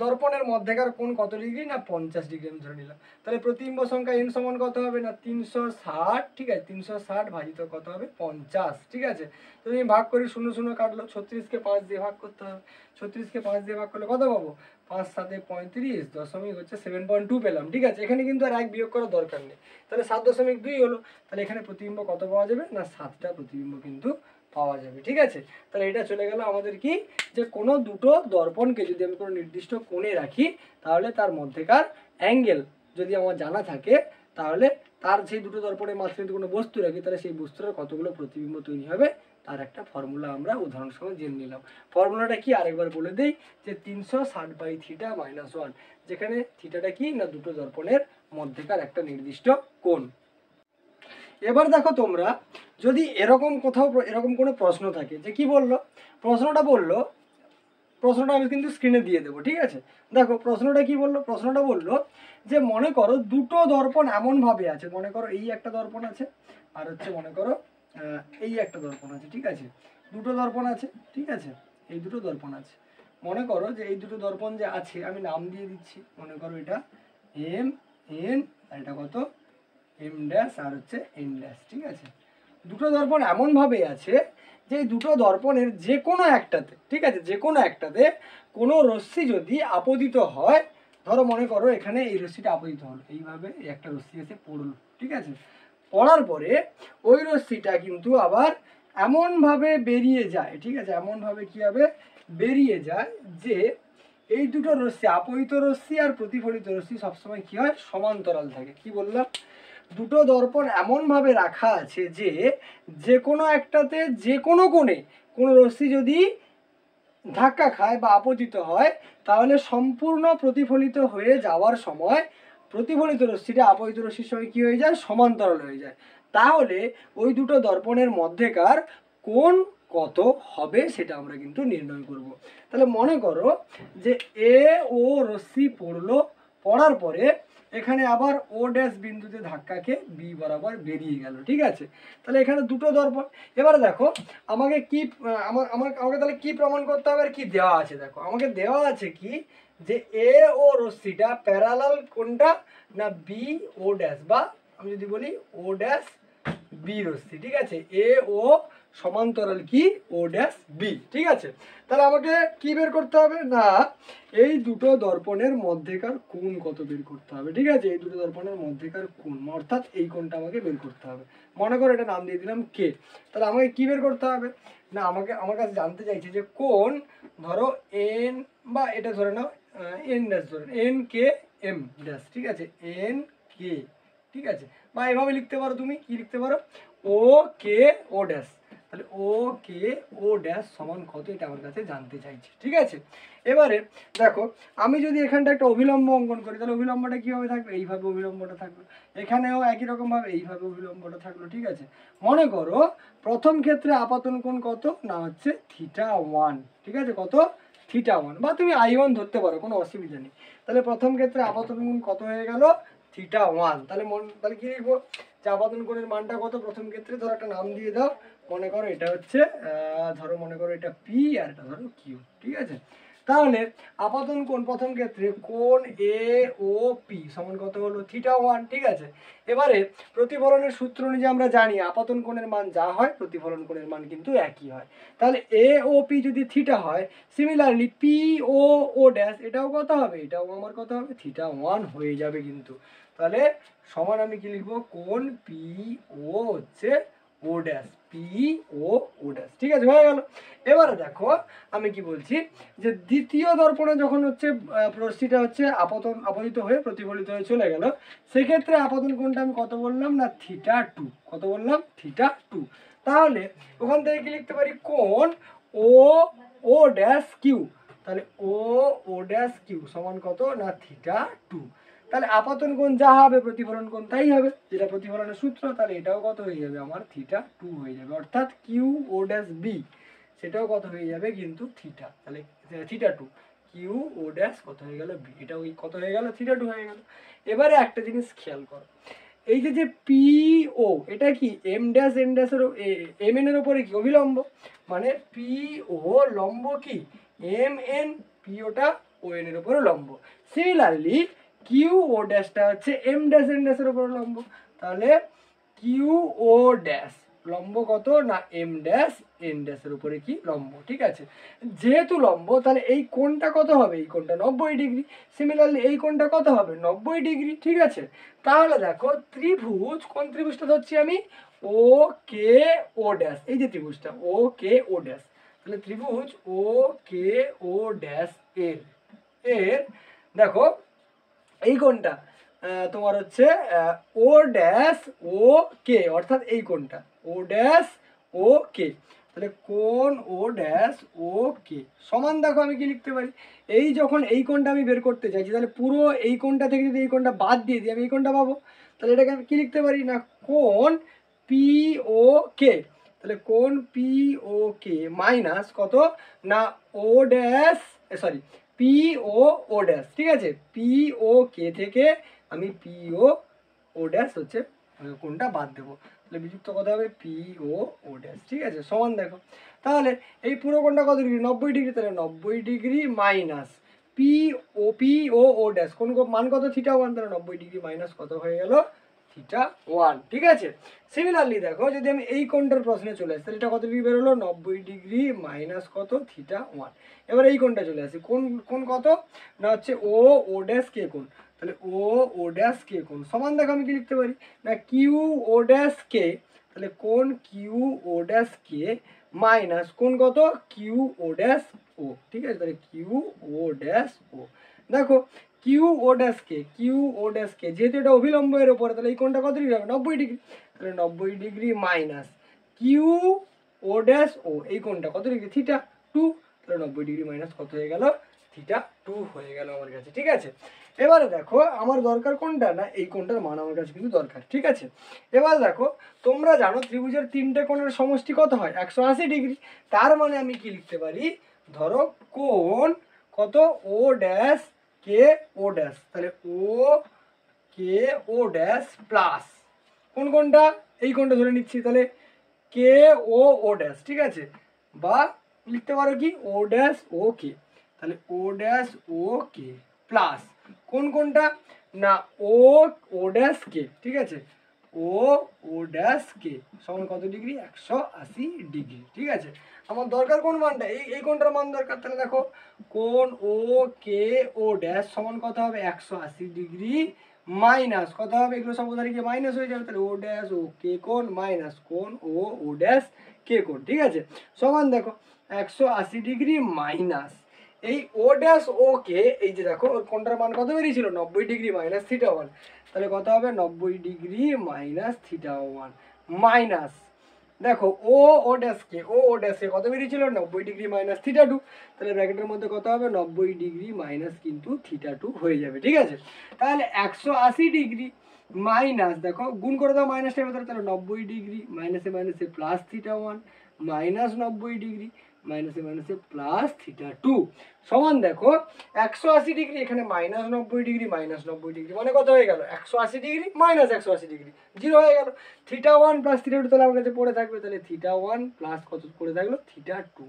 দর্পণের মধ্যেকার কোণ কত ডিগ্রি না 50 ডিগ্রি আমি ধরে নিলাম, তাহলে প্রতিবিম্ব সংখ্যা n সমান কত হবে না 360, ঠিক আছে। 360 ভাজিত কত হবে 50, ঠিক আছে। তো আমি ভাগ করি 0 0 কাটলো, 36কে 5 দিয়ে ভাগ করতে হবে, 36কে 5 দিয়ে ভাগ করলে কত পাবো 5 7 35 দশমিক হচ্ছে 7.2 পেলাম, ঠিক আছে। এখানে কিন্তু আর এক বিয়োগ করার দরকার নেই, তাহলে 7.2 হলো, তাহলে এখানে প্রতিবিম্ব কত পাওয়া যাবে না 7টা প্রতিবিম্ব কিন্তু পাওয়া যাবে, ঠিক আছে। তাহলে এটা চলে গেল আমাদের কি যে কোনো দুটো দর্পণকে যদি আমি কোনো নির্দিষ্ট কোণে রাখি তাহলে তার মধ্যেকার অ্যাঙ্গেল যদি আমার জানা থাকে তাহলে তার সেই দুটো দর্পণের মাঝখানে যদি কোনো বস্তু রাখি তাহলে সেই বস্তুর কতগুলো প্রতিবিম্ব তৈরি হবে তার একটা ফর্মুলা আমরা উদাহরণসহ জেনে নিলাম। ফর্মুলাটা কি আরেকবার বলে দেই যে 360 বাই থিটা মাইনাস 1, যেখানে থিটাটা কি না দুটো দর্পণের মধ্যেকার একটা নির্দিষ্ট কোণ। এবার দেখো তোমরা যদি এরকম কোথাও এরকম কোনো প্রশ্ন থাকে যে কি বললো প্রশ্নটা আমি কিন্তু স্ক্রিনে দিয়ে দেবো, ঠিক আছে। দেখো প্রশ্নটা কি বললো, প্রশ্নটা বললো যে মনে করো দুটো দর্পণ এমনভাবে আছে, মনে করো এই একটা দর্পণ আছে আর হচ্ছে মনে করো এই একটা দর্পণ আছে, ঠিক আছে। দুটো দর্পণ আছে, ঠিক আছে, এই দুটো দর্পণ আছে। মনে করো যে এই দুটো দর্পণ যে আছে আমি নাম দিয়ে দিচ্ছি, মনে করো এটা এম এন আর এটা কত এম ড্যাশ আর হচ্ছে এন ড্যাশ, ঠিক আছে। দুটো দর্পণ এমনভাবে আছে যে দুটো দর্পণের যে কোনো একটাতে, ঠিক আছে, যে কোনো একটাতে কোনো রশ্মি যদি আপতিত হয়, ধরো মনে করো এখানে এই রশ্মিটা আপতিত হলো, এইভাবে একটা রশ্মি এসে পড়লো, ঠিক আছে। পড়ার পরে ওই রশ্মিটা কিন্তু আবার এমনভাবে বেরিয়ে যায়, ঠিক আছে, এমনভাবে কি হবে বেরিয়ে যায় যে এই দুটো রশ্মি আপতিত রশ্মি আর প্রতিফলিত রশ্মি সবসময় কি হয় সমান্তরাল থাকে। কি বললাম, দুটো দর্পণ এমনভাবে রাখা আছে যে যে কোনো একটাতে যে কোনো কোণে কোনো রশ্মি যদি ধাক্কা খায় বা আপতিত হয় তাহলে সম্পূর্ণ প্রতিফলিত হয়ে যাওয়ার সময় প্রতিফলিত রশ্মিটা আপতিত রশ্মির সঙ্গে কি হয়ে যায়, সমান্তরাল হয়ে যায়। তাহলে ওই দুটো দর্পণের মধ্যেকার কোণ কত হবে সেটা আমরা কিন্তু নির্ণয় করব। তাহলে মনে করো যে এ ও রশ্মি পড়লো, পড়ার পরে এখানে আবার ও ড্যাশ বিন্দুতে ধাক্কা খেয়ে বি বরাবর বেরিয়ে গেল, ঠিক আছে। তাহলে এখানে দুটো দর্পণ। এবারে দেখো আমাকে কি আমাকে তাহলে কি প্রমাণ করতে হবে আর কি দেওয়া আছে। দেখো আমাকে দেওয়া আছে কি যে এ ও রশ্মিটা প্যারালাল কোনটা না বি ও ড্যাশ, বা আমি যদি বলি ও ড্যাশ বি রশ্মি, ঠিক আছে। এ ও সমান্তরাল কি ও ড্যাশ বি, ঠিক আছে। তাহলে আমাকে কি বের করতে হবে না এই দুটো দর্পণের মধ্যেকার কোণ কত বের করতে হবে, ঠিক আছে। এই দুটো দর্পণের মধ্যেকার কোণ অর্থাৎ এই কোণটা আমাকে বের করতে হবে। মনে করো এটা নাম দিয়ে দিলাম কে। তাহলে আমাকে কি বের করতে হবে না আমার কাছে জানতে চাইছে যে কোণ ধরো এন, বা এটা ধরে নাও এন ড্যাশ, ধরে এন কে এম ড্যাশ, ঠিক আছে। এন কে, ঠিক আছে। বা এভাবে লিখতে পারো, তুমি কি লিখতে পারো ও কে ও ড্যাশ। তাহলে ও কে ও ড্যাশ সমান কত এটা আমার কাছে জানতে চাইছে, ঠিক আছে। এবারে দেখো আমি যদি এখানটা একটা অভিলম্ব অঙ্কন করি তাহলে অভিলম্বটা কীভাবে থাকবে, এইভাবে অভিলম্বটা থাকবে। এখানেও একই রকমভাবে এইভাবে অভিলম্বটা থাকলো, ঠিক আছে। মনে করো প্রথম ক্ষেত্রে আপাতন কোণ কত না হচ্ছে θ1, ঠিক আছে। কত θ1, বা তুমি I1 ধরতে পারো, কোনো অসুবিধা নেই। তাহলে প্রথম ক্ষেত্রে আপাতন কোণ কত হয়ে গেল θ1। তাহলে কি লিখবো যে আপাতন কোণের মানটা কত প্রথম ক্ষেত্রে, ধরো একটা নাম দিয়ে দাও। মনে করো এটা হচ্ছে মনে করো এটা পি আর এটা ধরো কিউ, ঠিক আছে। তাহলে আপাতন কোণ প্রথম ক্ষেত্রে কোণ এ ও পি সমান কত হলো θ1, ঠিক আছে। এবারে প্রতিফলনের সূত্র অনুযায়ী আমরা জানি আপাতন কোণের মান যা হয় প্রতিফলন কোণের মান কিন্তু একই হয়। তাহলে এ ও পি যদি থিটা হয়, সিমিলারলি পি ও ও ড্যাশ এটাও কত হবে, এটাও আমার কত হবে θ1 হয়ে যাবে কিন্তু। তাহলে সমান আমি কি লিখবো কোণ পি ও হচ্ছে ও ড্যাশ, পি ও ও ড্যাশ, ঠিক আছে, হয়ে গেল। এবারে দেখো আমি কি বলছি যে দ্বিতীয় দর্পণে যখন হচ্ছে রশ্মিটা হচ্ছে আপতিত হয়ে প্রতিফলিত হয়ে চলে গেল, সেক্ষেত্রে আপতন কোণটা আমি কত বললাম না θ2, কত বললাম θ2। তাহলে ওখান থেকে কি লিখতে পারি কোণ ও ও ড্যাশ কিউ। তাহলে ও ও ড্যাশ কিউ সমান কত না θ2। তাহলে আপতন কোণ যা হবে প্রতিফলন কোণ তাই হবে, যেটা প্রতিফলনের সূত্র। তাহলে এটাও কত হয়ে যাবে আমার θ2 হয়ে যাবে, অর্থাৎ কিউ ও ড্যাশ বি সেটাও কত হয়ে যাবে কিন্তু থিটা। তাহলে θ2 কিউ ও ড্যাশ কত হয়ে গেল বি, এটাও কত হয়ে গেল θ2 হয়ে গেল। এবারে একটা জিনিস খেয়াল করো, এই যে পি ও এটা কি এম ড্যাশ এন ড্যাশের এম এন এর উপরে কি অভিলম্ব, মানে পি ও লম্ব কি এম এন, পি ওটা ও এন এর উপরে লম্ব। সিমিলারলি কিউ ও ড্যাশটা হচ্ছে এম ড্যাশ এন ড্যাশের উপরে লম্ব। তাহলে কিউ ও ড্যাশ লম্ব কত না এম ড্যাশ এন ড্যাশের উপরে কি লম্ব, ঠিক আছে। যেহেতু লম্ব তাহলে এই কোণটা কত হবে, এই কোণটা 90 ডিগ্রি। সিমিলারলি এই কোণটা কত হবে 90 ডিগ্রি, ঠিক আছে। তাহলে দেখো ত্রিভুজ, কোন ত্রিভুজটা ধরছি আমি ও কে ও ড্যাশ, এই যে ত্রিভুজটা ও কে ও ড্যাশ। তাহলে ত্রিভুজ ও কে ও ড্যাশ এর এর দেখো এই কোণটা তোমার হচ্ছে ও ড্যাশ ও কে, অর্থাৎ এই কোণটা ও ড্যাশ ও কে। তাহলে কোণ ও ড্যাশ ও কে সমান দেখো আমি কি লিখতে পারি, এই যখন এই কোণটা আমি বের করতে চাইছি তাহলে পুরো এই কোণটা থেকে যদি এই কোণটা বাদ দিয়ে দিই আমি এই কোণটা পাবো। তাহলে এটাকে আমি কি লিখতে পারি না কোণ পি ও কে। তাহলে কোণ পি ও কে মাইনাস কত না ও ড্যাশ সরি পি ও ও ড্যাশ, ঠিক আছে। পি ও কে থেকে আমি পি ও ও ড্যাশ হচ্ছে কোনটা বাদ দেবো, তাহলে বিযুক্ত কত হবে পি ও ও ড্যাশ, ঠিক আছে, সমান দেখো। তাহলে এই পুরো কোণটা কত ডিগ্রি 90 ডিগ্রি, তাহলে 90 ডিগ্রি মাইনাস পি ও ও ড্যাশ কোন মান কত θ1, তাহলে 90 ডিগ্রি মাইনাস কত হয়ে গেল θ1, ঠিক আছে। সিমিলারলি দেখো যদি আমি এই কোণটার প্রশ্নে চলে আসি তাহলে এটা কত ডিগ্রি বেরোলো 90 ডিগ্রি মাইনাস কত θ1। এবার এই কোণটা চলে আসি, কোণ কত না হচ্ছে ও ও ড্যাশ কে কোণ। তাহলে ও ও ড্যাশ কে কোণ সমান দেখো আমি কি লিখতে পারি না কিউ ও ড্যাশ কে। তাহলে কোণ কিউ ও ড্যাশ কে মাইনাস কোণ কত কিউ ও ড্যাশ ও, ঠিক আছে। তাহলে কিউ ও ড্যাশ ও দেখো কিউ ও ড্যাশ কে, কিউ ও ড্যাশ কে যেহেতু এটা অভিলম্বের উপরে তাহলে এই কোণটা কত ডিগ্রি হবে 90 ডিগ্রি। তাহলে 90 ডিগ্রি মাইনাস কিউ ও ড্যাশ ও এই কোণটা কত ডিগ্রি θ2। তাহলে 90 ডিগ্রি মাইনাস কত হয়ে গেল, থিটা 2 হয়ে গেল আমার কাছে। ঠিক আছে, এবারে দেখো আমার দরকার কোনটা, না এই কোণটার মান আমার কাছে কিন্তু দরকার। ঠিক আছে, এবার দেখো তোমরা জানো ত্রিভুজের তিনটে কোণের সমষ্টি কত হয়, 180 ডিগ্রি। তার মানে আমি কি লিখতে পারি, ধরো কোণ কত, ও ড্যাশ কে ও ড্যাশ, তাহলে ও কে ও ড্যাশ প্লাস কোন কোণটা, এই কোণটা ধরে নিচ্ছি, তাহলে কে ও ও ড্যাশ। ঠিক আছে, বা লিখতে পারো কি ও ড্যাশ ও কে, তাহলে ও ড্যাশ ও কে প্লাস কোন কোণটা, না ও ও ড্যাশ কে। ঠিক আছে, ও ও ড্যাশ কে সমান কত ডিগ্রি, 180 ডিগ্রি। ঠিক আছে, আমার দরকার কোন মানটা, এই কোণটার মান দরকার। তাহলে দেখো কোণ ও কে ও ড্যাশ সমান কত হবে, 180 ডিগ্রি মাইনাস কত হবে, এগুলো সব ওধারে গিয়ে মাইনাস হয়ে যাবে, তাহলে ও ড্যাশ ও কে কোণ মাইনাস কোণ ও ও ড্যাশ কে কোণ। ঠিক আছে, সমান দেখো 180 ডিগ্রি মাইনাস এই ও ড্যাশ ও কে, এই যে দেখো ওর কোণটার মান কত বেরিয়েছিল, 90 ডিগ্রি মাইনাস থিটা 1, তাহলে কত হবে 90 ডিগ্রি মাইনাস থিটা 1 মাইনাস দেখো ও ও ড্যাশকে কত বেরিয়েছিল, 90 ডিগ্রি মাইনাস থিটা 2, তাহলে ব্র্যাকেটের মধ্যে কত হবে 90 ডিগ্রি মাইনাস কিন্তু থিটা 2 হয়ে যাবে। ঠিক আছে, তাহলে 180 ডিগ্রি মাইনাস দেখো গুণ করে দাও মাইনাসটার ভেতরে, তাহলে 90 ডিগ্রি মাইনাসে মাইনাসে প্লাস থিটা 1 মাইনাস 90 ডিগ্রি মাইনাসে মাইনাসে প্লাস থিটা 2 সমান দেখো 180 ডিগ্রি, এখানে মাইনাস 90 ডিগ্রি মাইনাস 90 ডিগ্রি মানে কত হয়ে গেল, 180 ডিগ্রি মাইনাস 180 ডিগ্রি, জিরো হয়ে গেল। থিটা 1 প্লাস থিটা 2 তাহলে আমার কাছে পড়ে থাকবে, তাহলে থিটা 1 প্লাস কত পড়ে থাকলো, থিটা 2।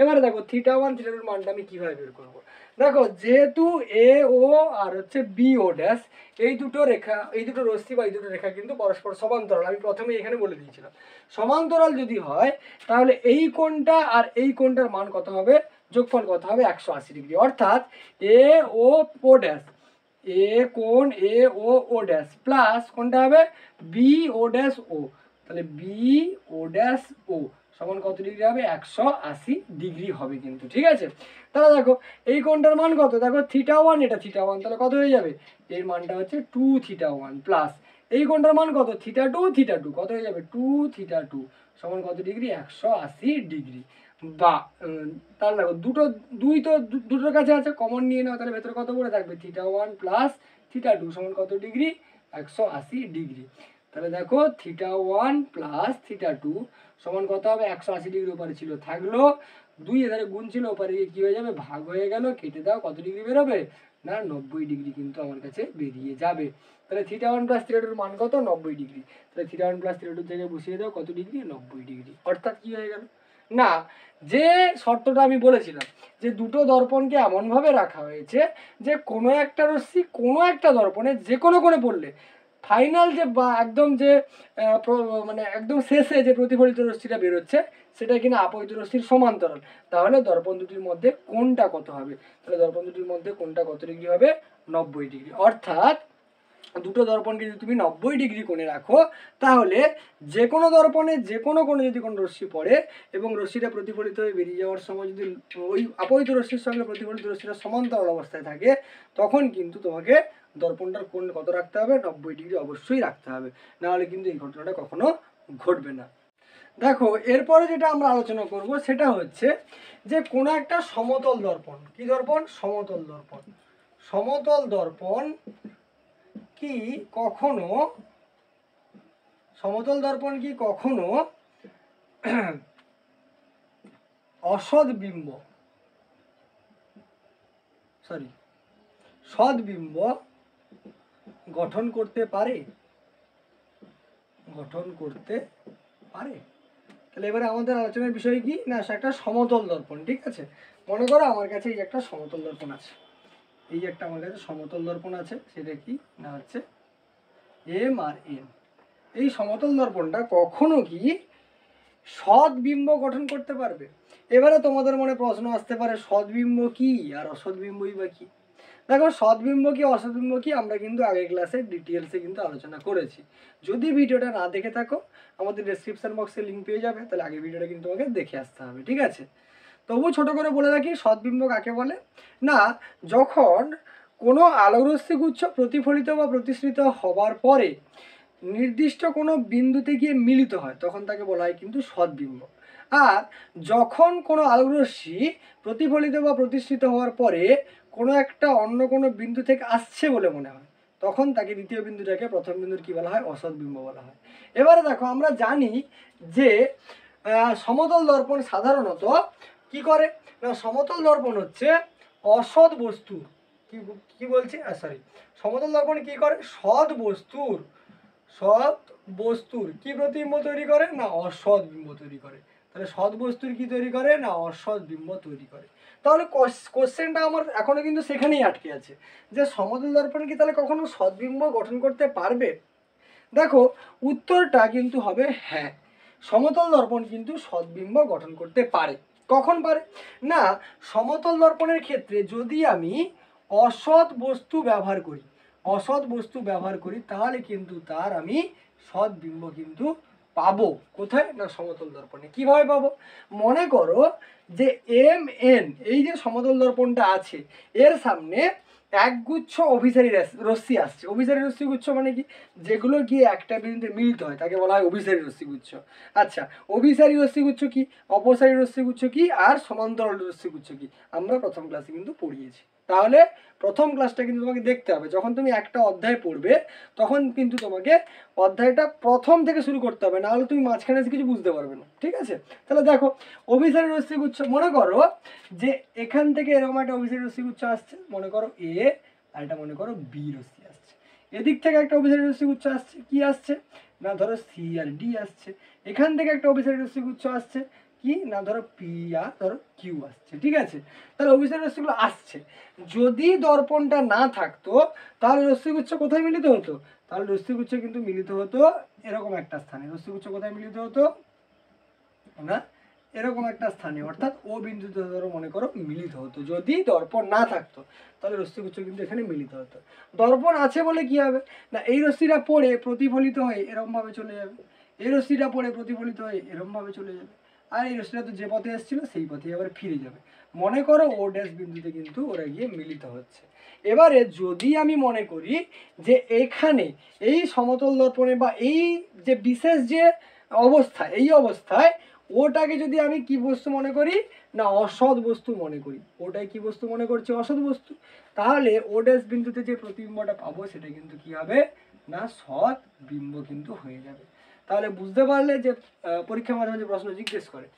এবারে দেখো থিটা 1 থিটা 2 মানটা আমি কিভাবে বের করবো, দেখো যেহেতু এ ও আর হচ্ছে বি ও ড্যাশ এই দুটো রেখা, এই দুটো রশ্মি বা এই দুটো রেখা কিন্তু পরস্পর সমান্তরাল, আমি প্রথমে এখানে বলে দিয়েছিলাম। সমান্তরাল যদি হয় তাহলে এই কোণটা আর এই কোণটার মান কত হবে, যোগফল কত হবে, 180 ডিগ্রি। অর্থাৎ এ ও ও ড্যাশ, এ কোণ এ ও ও ড্যাশ প্লাস কোনটা হবে বি ও ড্যাশ ও, তাহলে বি ও ড্যাশ ও সমান কত ডিগ্রি হবে, 180 ডিগ্রি হবে কিন্তু। ঠিক আছে, তাহলে দেখো এই কোণটার মান কত, দেখো থিটা 1, এটা থিটা 1, তাহলে কত হয়ে যাবে, এর মানটা হচ্ছে 2 থিটা 1 প্লাস এই কোণটার মান কত, থিটা 2 কত হয়ে যাবে, 2 থিটা 2 সমান কত ডিগ্রি, 180 ডিগ্রি। বা তাহলে দেখো দুটো দুই তো দুটোর কাছে আছে, কমন নিয়ে নাও, তাহলে ভেতরে কত পড়ে থাকবে, থিটা 1 প্লাস থিটা 2 সমান কত ডিগ্রি, 180 ডিগ্রি। তাহলে দেখো থিটা 1 প্লাস থিটা 2 সমান কত হবে, 180 ডিগ্রি ওপারে ছিল থাকলো, দুই এধারে গুণ ছিল ওপারে গিয়ে কি হয়ে যাবে, ভাগ হয়ে গেল, কেটে দাও, কত ডিগ্রি বেরোবে, না 90 ডিগ্রি কিন্তু আমার কাছে বেরিয়ে যাবে। তাহলে থিটা 1 প্লাস থিটা 2 মান কত, 90 ডিগ্রি। তাহলে থিটা 1 প্লাস থিটা 2 থেকে বসিয়ে দাও, কত ডিগ্রি, 90 ডিগ্রি। অর্থাৎ কি হয়ে গেল, না যে শর্তটা আমি বলেছিলাম যে দুটো দর্পণকে এমনভাবে রাখা হয়েছে যে কোনো একটা রশ্মি কোনো একটা দর্পণে যে কোনো কোণে পড়লে ফাইনাল যে বা একদম যে মানে একদম শেষে যে প্রতিফলিত রশ্মিটা বেরোচ্ছে সেটা কিনা আপতিত রশ্মির সমান্তরাল, তাহলে দর্পণ দুটির মধ্যে কোণটা কত হবে, তাহলে দর্পণ দুটির মধ্যে কোণটা কত ডিগ্রি হবে, 90 ডিগ্রি। অর্থাৎ দুটো দর্পণকে যদি তুমি 90 ডিগ্রি কোণে রাখো তাহলে যে কোনো দর্পণে যে কোনো কোণে যদি কোনো রশ্মি পড়ে এবং রশ্মিটা প্রতিফলিত হয়ে বেরিয়ে যাওয়ার সময় যদি ওই আপতিত রশ্মির সঙ্গে প্রতিফলিত রশ্মিটা সমান্তরাল অবস্থায় থাকে তখন কিন্তু তোমাকে দর্পণটার কোণ কত রাখতে হবে, 90 ডিগ্রি অবশ্যই রাখতে হবে, নাহলে কিন্তু এই ঘটনাটা কখনো ঘটবে না। দেখো এরপরে যেটা আমরা আলোচনা করব সেটা হচ্ছে যে কোনো একটা সমতল দর্পণ, কি দর্পণ, সমতল দর্পণ। সমতল দর্পণ কি কখনো, সমতল দর্পণ কি কখনো অসৎবিম্ব সৎবিম্ব গঠন করতে পারে, গঠন করতে পারে। তাহলে এবারে আমাদের আলোচনার বিষয় কি, না একটা সমতল দর্পণ। ঠিক আছে, মনে করো আমার কাছে এই একটা সমতল দর্পণ আছে, এই একটা আমার কাছে সমতল দর্পণ আছে, সেটা কি না হচ্ছে এম আর এন। এই সমতল দর্পণটা কখনো কি সৎবিম্ব গঠন করতে পারবে। এবারে তোমাদের মনে প্রশ্ন আসতে পারে সৎবিম্ব কি আর অসৎবিম্বই বা কি। দেখো সৎবিম্ব কি অসৎবিম্ব কি আমরা কিন্তু আগের ক্লাসে ডিটেলসে কিন্তু আলোচনা করেছি, যদি ভিডিওটা না দেখে থাকো আমাদের ডেসক্রিপশন বক্সে লিঙ্ক পেয়ে যাবে, তাহলে আগের ভিডিওটা কিন্তু তোমাকে দেখে আসতে হবে। ঠিক আছে, তবু ছোট করে বলে রাখি সৎবিম্ব কাকে বলে, না যখন কোনো আলোকরশ্মি গুচ্ছ প্রতিফলিত বা প্রতিসৃত হবার পরে নির্দিষ্ট কোনো বিন্দুতে গিয়ে মিলিত হয় তখন তাকে বলা হয় কিন্তু সৎবিম্ব। আর যখন কোনো আলোকরশ্মি প্রতিফলিত বা প্রতিষ্ঠিত হওয়ার পরে কোনো একটা অন্য কোনো বিন্দু থেকে আসছে বলে মনে হয়, তখন তাকে দ্বিতীয় বিন্দুটাকে প্রথম বিন্দুর কি বলা হয়, অসৎ বিম্ব বলা হয়। এবারে দেখো আমরা জানি যে সমতল দর্পণ সাধারণত কি করে না, সমতল দর্পণ হচ্ছে অসৎ বস্তু, কি কি বলছি সরি, সমতল দর্পণ কি করে, সৎ বস্তুর কি প্রতিবিম্ব তৈরি করে না, অসৎ বিম্ব তৈরি করে। তাহলে সৎ বস্তুর কি তৈরি করে না, অসৎ বিম্ব তৈরি করে। তাহলে কোশ্চেনটা আমার এখনো কিন্তু সেখানেই আটকে আছে যে সমতল দর্পণ কি তাহলে কখনো সৎবিম্ব গঠন করতে পারবে। দেখো উত্তরটা কিন্তু হবে হ্যাঁ, সমতল দর্পণ কিন্তু সৎবিম্ব গঠন করতে পারে। কখন পারে না, সমতল দর্পণের ক্ষেত্রে যদি আমি অসৎ বস্তু ব্যবহার করি তাহলে কিন্তু তার আমি সৎবিম্ব কিন্তু পাবো। কোথায় না, সমতল দর্পণে। কিভাবে পাবো, মনে করো যে MN এই যে সমতল দর্পণটা আছে এর সামনে একগুচ্ছ অভিসারী রশ্মি আসছে। অভিসারী রশ্মিগুচ্ছ মানে কি, যেগুলো গিয়ে একটা বিন্দুতে মিলিত হয় তাকে বলা হয় অভিসারী রশ্মিগুচ্ছ। আচ্ছা, অভিসারী রশ্মিগুচ্ছ কি, অপসারী রশ্মিগুচ্ছ কি, আর সমান্তরাল রশ্মিগুচ্ছ কি, আমরা প্রথম ক্লাসে কিন্তু পড়িয়েছি। তাহলে প্রথম ক্লাসটা কিন্তু তোমাকে দেখতে হবে। যখন তুমি একটা অধ্যায় পড়বে তখন কিন্তু তোমাকে অধ্যায়টা প্রথম থেকে শুরু করতে হবে, নাহলে তুমি মাঝখানে এসে কিছু বুঝতে পারবে না। ঠিক আছে, তাহলে দেখো অভিসারী রশ্মিগুচ্ছ, মনে করো যে এখান থেকে এরকম একটা অভিসারী রশ্মিগুচ্ছ আসছে, মনে করো এ, আর এটা মনে করো বি রশ্মি আসছে। এদিক থেকে একটা অভিসারী রশ্মিগুচ্ছ আসছে, কি আসছে না, ধরো সি আর ডি আসছে। এখান থেকে একটা অভিসারী রশ্মিগুচ্ছ আসছে, কি না, ধরো পি আর ধরো কিউ আসছে। ঠিক আছে, তাহলে অভিসারী রশ্মিগুলো আসছে। যদি দর্পণটা না থাকতো তাহলে রশ্মিগুচ্ছ কোথায় মিলিত হতো, তাহলে রশ্মিগুচ্ছ কিন্তু মিলিত হতো এরকম একটা স্থানে। রশ্মিগুচ্ছ কোথায় মিলিত হতো না, এরকম একটা স্থানে, অর্থাৎ ও বিন্দুতে ধরো মনে করো মিলিত হতো। যদি দর্পণ না থাকতো তাহলে রশ্মিগুচ্ছ কিন্তু এখানে মিলিত হতো। দর্পণ আছে বলে কি হবে না, এই রশ্মিটা পড়ে প্রতিফলিত হয়ে এরকম ভাবে চলে যাবে, এই রশ্মিটা পড়ে প্রতিফলিত হয়ে এরকম ভাবে চলে যাবে, আর এই রশ্মিটা তো যে পথে এসেছিল সেই পথে আবার ফিরে যাবে। মনে করো ও ড্যাশ বিন্দুতে কিন্তু ওরা গিয়ে মিলিত হচ্ছে। এবারে যদি আমি মনে করি যে এখানে এই সমতল দর্পণে বা এই যে বিশেষ যে অবস্থা, এই অবস্থায় ওটাকে যদি আমি কি বস্তু মনে করি না, অসৎ বস্তু মনে করি, ওটাই কি বস্তু মনে করছি, অসৎ বস্তু, তাহলে ও ড্যাশ বিন্দুতে যে প্রতিবিম্বটা পাবো সেটা কিন্তু কি হবে না, সৎ বিম্ব কিন্তু হয়ে যাবে। তাহলে বুঝতে পারলে যে পরীক্ষার মাঝে মাঝে প্রশ্ন জিজ্ঞেস করে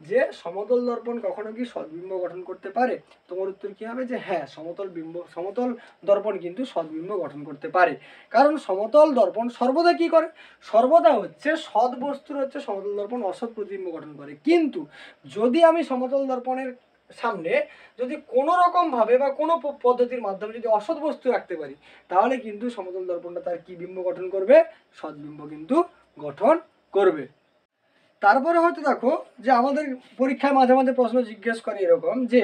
যে সমতল দর্পণ কখনো কি সদ্বিম্ব গঠন করতে পারে, তোমার উত্তর কি হবে যে হ্যাঁ, সমতল দর্পণ কিন্তু সদ্বিম্ব গঠন করতে পারে। কারণ সমতল দর্পণ সর্বদা কি করে, সর্বদা হচ্ছে সৎ বস্তুর হচ্ছে সমতল দর্পণ অসৎ প্রতিবিম্ব গঠন করে। কিন্তু যদি আমি সমতল দর্পণের সামনে যদি কোনো রকম ভাবে বা কোনো পদ্ধতির মাধ্যমে যদি অসৎ বস্তু রাখতে পারি তাহলে কিন্তু সমতল দর্পণটা তার কি বিম্ব গঠন করবে, সদ্বিম্ব কিন্তু গঠন করবে। তারপরে হয়তো দেখো যে আমাদের পরীক্ষায় মাঝে মাঝে প্রশ্ন জিজ্ঞেস করে এরকম যে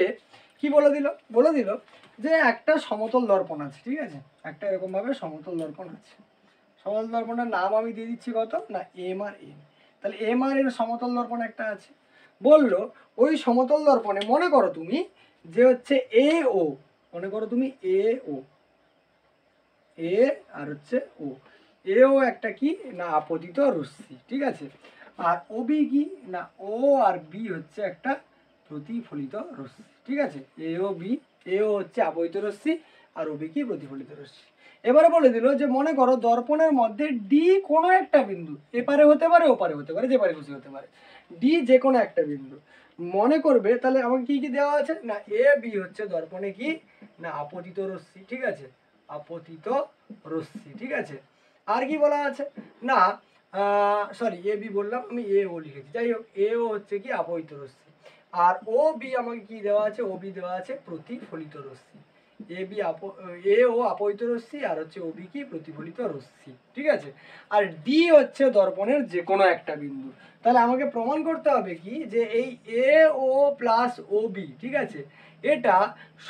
কি বলে দিল যে একটা সমতল দর্পণ আছে। ঠিক আছে, একটা এরকম ভাবে সমতল দর্পণ আছে। সমতল দর্পণের নাম আমি দিয়ে দিচ্ছি কত না, এম আর এন। তাহলে এম আর এন সমতল দর্পণ একটা আছে। বললো ওই সমতল দর্পণে মনে করো তুমি যে হচ্ছে এ ও, মনে করো তুমি এ ও, এ আর হচ্ছে ও, এ ও একটা কি না, আপতিত রশ্মি। ঠিক আছে, আর ও বি কি না, ও আর বি হচ্ছে একটা প্রতিফলিত রশ্মি। ঠিক আছে, এ ও বি, এ ও হচ্ছে আপতিত রশ্মি আর ও বি কি প্রতিফলিত রশ্মি। এবারে বলে দিল যে মনে করো দর্পণের মধ্যে ডি কোনো একটা বিন্দু, এপারে হতে পারে ওপারে হতে পারে, যে পারে খুশি হতে পারে, ডি যে কোনো একটা বিন্দু মনে করবে। তাহলে আমাকে কি কি দেওয়া আছে না, এ বি হচ্ছে দর্পণে কি না, আপতিত রশ্মি। ঠিক আছে, আপতিত রশ্মি। ঠিক আছে, আর কি বলা আছে না, সরি এ বি বললাম আমি, এ ও লিখেছি, যাই হোক এ ও হচ্ছে কি আপতিত রশ্মি, আর ও বি আমাকে কি দেওয়া আছে, ও বি দেওয়া আছে প্রতিফলিত রশ্মি। এ ও আপতিত রশ্মি আর হচ্ছে ও বি কি প্রতিফলিত রশ্মি। ঠিক আছে, আর ডি হচ্ছে দর্পণের যে কোনো একটা বিন্দু। তাহলে আমাকে প্রমাণ করতে হবে কি যে এই এ ও প্লাস ও বি, ঠিক আছে, এটা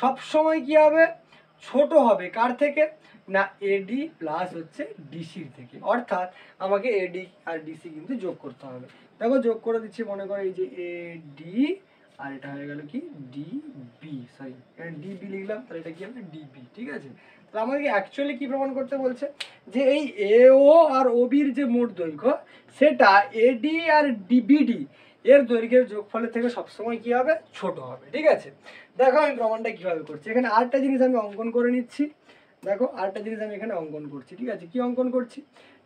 সবসময় কি হবে, ছোট হবে কার থেকে না, এডি প্লাস হচ্ছে ডিসির থেকে। অর্থাৎ আমাকে এডি আর ডিসি কিন্তু যোগ করতে হবে। দেখো যোগ করে দিচ্ছি, মনে করো এই যে এডি আর এটা হয়ে গেল কি ডিবি, সরি এখানে ডিবি লিখলাম, তাহলে এটা কি হবে ডিবি। ঠিক আছে, তাহলে আমাকে অ্যাকচুয়ালি কি প্রমাণ করতে বলছে যে এই এ ও আর ও বির যে মোট দৈর্ঘ্য সেটা এডি আর ডিবিডি এর দৈর্ঘ্যের যোগফলের থেকে সবসময় কি হবে, ছোট হবে। ঠিক আছে, দেখো আমি প্রমাণটা কিভাবে করছি। এখানে আরেকটা জিনিস আমি অঙ্কন করে নিচ্ছি। দেখো আরেকটা জিনিস আমি এখানে অঙ্কন করছি। ঠিক আছে, কি অঙ্কন করছি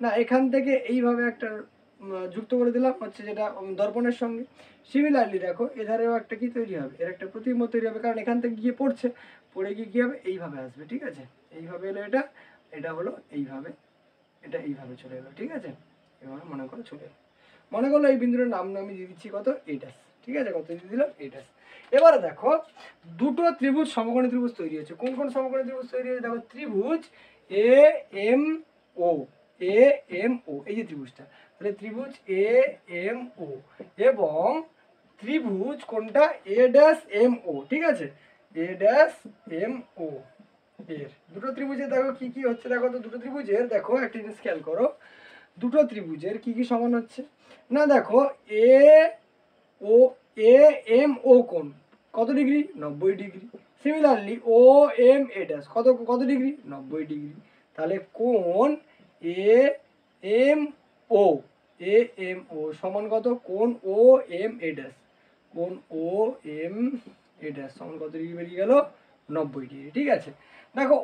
না, এখান থেকে এইভাবে একটা যুক্ত করে দিলাম হচ্ছে যেটা দর্পণের সঙ্গে। সিমিলারলি দেখো এধারেও একটা কি তৈরি হবে, এর একটা প্রতিবিম্ব তৈরি হবে, কারণ এখান থেকে গিয়ে পড়ছে, পড়ে গিয়ে কী হবে, এইভাবে আসবে। ঠিক আছে, এইভাবে এলো, এটা এটা হলো এইভাবে, এটা এইভাবে চলে এলো। ঠিক আছে, এভাবে মনে করো চলে এলো। মনে করলো এই বিন্দুটার নাম আমি দিয়ে দিচ্ছি কত, এইটাস। ঠিক আছে, কত দিয়ে দিলাম, এইটাস। এবারে দেখো দুটো ত্রিভুজ সমকোণী ত্রিভুজ তৈরি হয়েছে। কোন কোন সমকোণী ত্রিভুজ তৈরি হয়েছে, দেখো ত্রিভুজ A M O, A M O, এই যে ত্রিভুজটা, তাহলে ত্রিভুজ এ এম ও এবং ত্রিভুজ কোনটা, এ ড্যাশ এম ও। ঠিক আছে, এ ড্যাশ এম ও এর দুটো ত্রিভুজের দেখো কি কি হচ্ছে। দেখো তো দুটো ত্রিভুজের দেখো একটা জিনিস খেয়াল করো, দুটো ত্রিভুজের কি কি সমান হচ্ছে না, দেখো এ ও, এ এম ও কোণ কত degree, 90 degree. Similarly O M a dash কত কত ডিগ্রি, 90 ডিগ্রি। তাহলে কোণ A M O, A M O সমান কত, কোণ ও এম এ ড্যাশ, কোণ ও এম এ ড্যাশ সমান কত ডিগ্রি বেরিয়ে গেল, 90 ডিগ্রি। ঠিক আছে, দেখো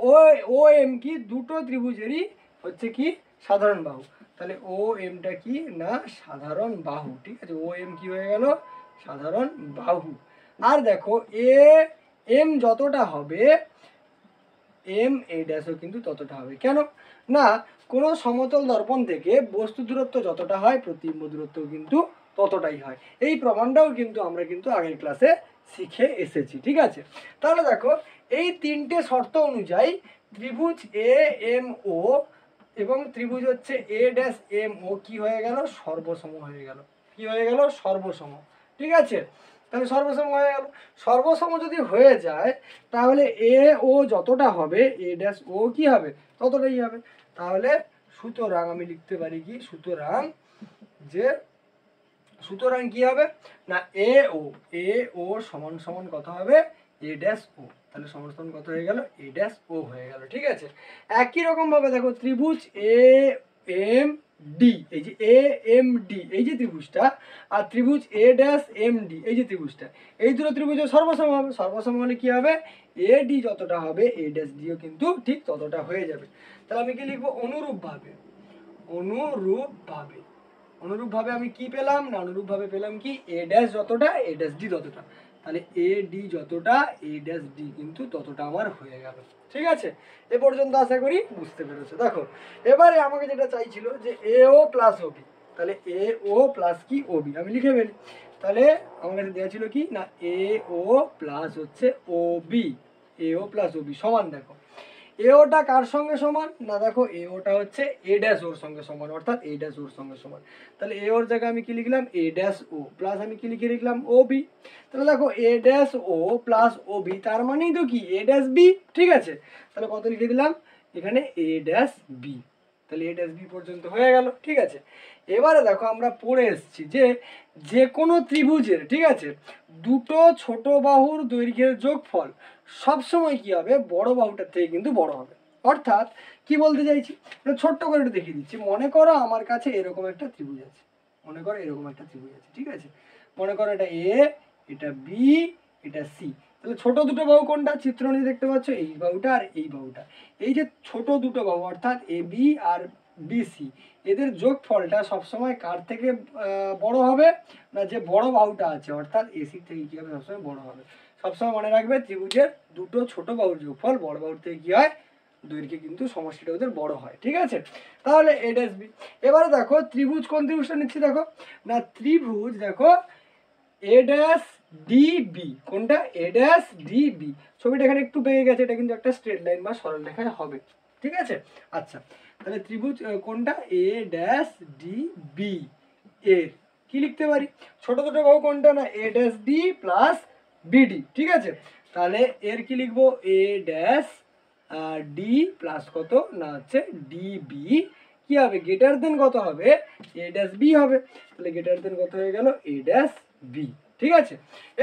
ও এম কি, দুটো ত্রিভুজেরই হচ্ছে কি সাধারণ বাহু। তাহলে ও এমটা কি না, সাধারণ বাহু। ঠিক আছে, ও এম কি হয়ে গেল, সাধারণ বাহু। আর দেখো এ এম যতটা হবে, এম এ ড্যাশও কিন্তু ততটা হবে। কেন না, কোনো সমতল দর্পণ থেকে বস্তু দূরত্ব যতটা হয়, প্রতিবিম্ব দূরত্ব কিন্তু ততটাই হয়। এই প্রমাণটাও কিন্তু আমরা কিন্তু আগের ক্লাসে শিখে এসেছি। ঠিক আছে, তাহলে দেখো এই তিনটে শর্ত অনুযায়ী ত্রিভুজ এ এম ও এবং ত্রিভুজ হচ্ছে এ ড্যাশ এম ও কি হয়ে গেল, সর্বসম হয়ে গেল। কি হয়ে গেল, সর্বসম। ঠিক আছে, তাহলে সর্বসম হয়ে গেল। সর্বসম যদি হয়ে যায় তাহলে এ ও যতটা হবে, এ ড্যাশ ও কি হবে, ততটাই হবে। তাহলে সুতরাং আমি লিখতে পারি কি, সুতরাং যে সুতরাং কি হবে না, এ ও সমান সমান কত হবে, এ ড্যাশ ও। তাহলে সমান সমান কত হয়ে গেল, এ ড্যাশ ও হয়ে গেল। ঠিক আছে, একই রকম ভাবে দেখো ত্রিভুজ এ এম ডি, এই যে এ এম ডি এই যে ত্রিভুজটা, আর ত্রিভুজ এ ড্যাশ এম ডি এই যে ত্রিভুজটা, এই দুটো ত্রিভুজের সর্বসম হবে। সর্বসম হলে কি হবে, এ ডি যতটা হবে, এ ড্যাশ ডিও কিন্তু ঠিক ততটা হয়ে যাবে। তাহলে আমি কি লিখবো, অনুরূপভাবে, অনুরূপভাবে, অনুরূপভাবে আমি কি পেলাম না, অনুরূপভাবে পেলাম কি, এ ড্যাশ যতটা, এ ড্যাশ ডি ততটা। তাহলে এ ডি যতটা, এ ড্যাশ ডি কিন্তু ততটা আমার হয়ে গেল। ঠিক আছে, এ পর্যন্ত আশা করি বুঝতে পেরেছো। দেখো এবারে আমাকে যেটা চাইছিল যে এ ও প্লাস ওবি, তাহলে এ ও প্লাস কি ওবি আমি লিখে ফেলি। তাহলে আমার কাছে দেওয়া ছিল কি না, এ ও প্লাস হচ্ছে ওবি, এ ও প্লাস ওবি সমান, দেখো এ ওটা কার সঙ্গে সমান না, দেখো এ ওটা হচ্ছে এ ড্যাশ ওর সঙ্গে সমান, অর্থাৎ এ ড্যাশ ওর সঙ্গে সমান। তাহলে এ ওর জায়গায় আমি কি লিখলাম, এ ড্যাশ ও প্লাস আমি কি লিখে লিখলাম, ও বি। তাহলে দেখো a dash O plus O B, তার মানেই তো কি, এ ড্যাশ বি। ঠিক আছে, তাহলে কত লিখে দিলাম এখানে, এ ড্যাশ বি। তাহলে এ ড্যাশ বি পর্যন্ত হয়ে গেল। ঠিক আছে, এবারে দেখো আমরা পড়ে এসেছি যে যে কোনো ত্রিভুজের, ঠিক আছে, দুটো ছোট বাহুর দৈর্ঘ্যের যোগফল সবসময় কি হবে, বড় বাহুটার থেকে কিন্তু বড় হবে। অর্থাৎ কি বলতে চাইছি, ছোট্ট করে একটু দেখিয়ে দিচ্ছি। মনে করো আমার কাছে এরকম একটা ত্রিভুজ আছে, মনে করো এরকম একটা ত্রিভুজ আছে। ঠিক আছে, মনে করো এটা এ, এটা বি, এটা সি। তাহলে ছোট দুটো বাহু কোনটা, চিত্র নিয়ে দেখতে পাচ্ছ, এই বাহুটা আর এই বাহুটা। এই যে ছোট দুটো বাহু অর্থাৎ এ বি আর বিসি, এদের যোগফলটা সবসময় কার থেকে বড় হবে না, যে বড় বাহুটা আছে অর্থাৎ এসি থেকে কি হবে, সবসময় বড় হবে। সবসময় মনে রাখবে ত্রিভুজের দুটো ছোট বাহুর যোগফল বড় বাহুর থেকে কি হয়, দৈর্ঘ্যে কিন্তু সমষ্টিটা ওদের বড় হয়। ঠিক আছে, তাহলে এ ড্যাশ বি। এবারে দেখো ত্রিভুজ কোন ত্রিভুজটা নিচ্ছি, দেখো না ত্রিভুজ দেখো এ ড্যাশ ডি বি, কোনটা, এ ড্যাশ ডি বি। ছবিটা এখানে একটু বেঁকে গেছে, এটা কিন্তু একটা স্ট্রেট লাইন বা সরল রেখায় হবে। ঠিক আছে, আচ্ছা তাহলে ত্রিভুজ কোনটা, এ ড্যাশ ডি বি এর কি লিখতে পারি, ছোট দুটো বাহু কোনটা না, a dash D plus BD. ঠিক আছে, তাহলে এর কি লিখবো, এ ড্যাশ ডি প্লাস কত না হচ্ছে ডিবি, কি হবে, গ্রেটার দেন কত হবে, এ ড্যাশ বি হবে। তাহলে গ্রেটার দেন কত হয়ে গেল, এ ড্যাশ বি। ঠিক আছে।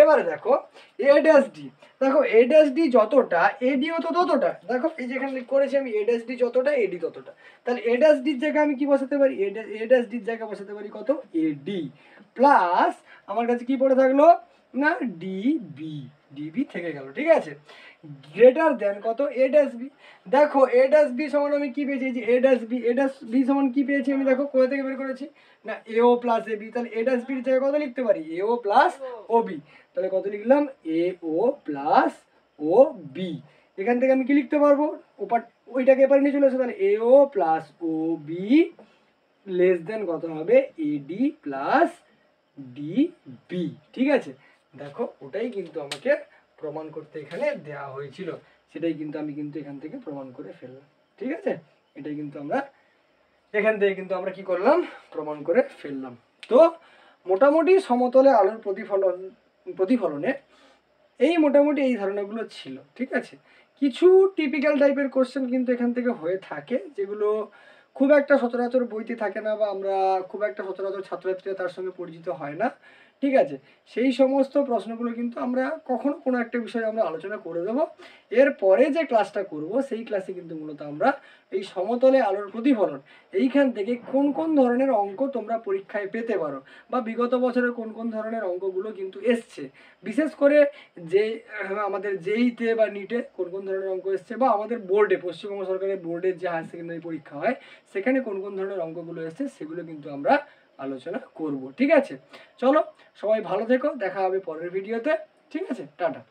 এবারে দেখো এ ড্যাশ ডি, দেখো এ ড্যাশ ডি যতটা এডিও তো ততটা, দেখো এই যেখানে করেছি আমি এ ড্যাশ ডি যতটা এডি ততটা, তাহলে এ ড্যাশ ডির জায়গায় আমি কি বসাতে পারি, এ ড্যাশ ডির জায়গায় বসাতে পারি কত, এডি প্লাস আমার কাছে কি পড়ে থাকলো না ডিবি, ডিবি থেকে গেল। ঠিক আছে, গ্রেটার দেন কত এ ড্যাশ বি, দেখো এ ড্যাশ বি সমান আমি কি পেয়েছি, যে এ ড্যাশ বি সমান কি পেয়েছি আমি, দেখো কোথা থেকে বের করেছি না এও প্লাস এ বি, তাহলে এ ড্যাশ বির জায়গায় কত লিখতে পারি, এও প্লাস ও বি, তাহলে কত লিখলাম এ ও প্লাস ও বি। এখান থেকে আমি কি লিখতে পারবো, ওপার ওইটাকে এপারে নিয়ে চলে আসে, তাহলে A O plus O be less than কত হবে এডি প্লাস ডিবি। ঠিক আছে, দেখো ওটাই কিন্তু আমাকে প্রমাণ করতে এখানে দেওয়া হয়েছিল, সেটাই কিন্তু আমি কিন্তু এখান থেকে প্রমাণ করে ফেললাম। ঠিক আছে, এটাই কিন্তু আমরা এখান থেকে কিন্তু আমরা কি করলাম, প্রমাণ করে ফেললাম। তো মোটামুটি সমতলে আলোর প্রতিফলনে এই মোটামুটি এই ধারণাগুলো ছিল। ঠিক আছে, কিছু টিপিক্যাল টাইপের কোশ্চেন কিন্তু এখান থেকে হয়ে থাকে, যেগুলো খুব একটা সচরাচর বইতে থাকে না, বা আমরা খুব একটা সচরাচর ছাত্রছাত্রীরা তার সঙ্গে পরিচিত হয় না। ঠিক আছে, সেই সমস্ত প্রশ্নগুলো কিন্তু আমরা কখনো কোনো একটা বিষয়ে আমরা আলোচনা করে দেবো। এরপরে যে ক্লাসটা করব সেই ক্লাসে কিন্তু মূলত আমরা এই সমতলে আলোর প্রতিফলন এইখান থেকে কোন কোন ধরনের অঙ্ক তোমরা পরীক্ষায় পেতে পারো, বা বিগত বছরের কোন কোন ধরনের অঙ্কগুলো কিন্তু এসছে, বিশেষ করে যে আমাদের জেইতে বা নিটে কোন কোন ধরনের অঙ্ক এসছে, বা আমাদের বোর্ডে পশ্চিমবঙ্গ সরকারের বোর্ডের যে হায়ার সেকেন্ডারি পরীক্ষা হয় সেখানে কোন কোন ধরনের অঙ্কগুলো এসছে সেগুলো কিন্তু আমরা আলোচনা করব। ঠিক আছে, চলো সবাই ভালো থেকো, দেখা হবে পরের ভিডিওতে। ঠিক আছে, টাটা।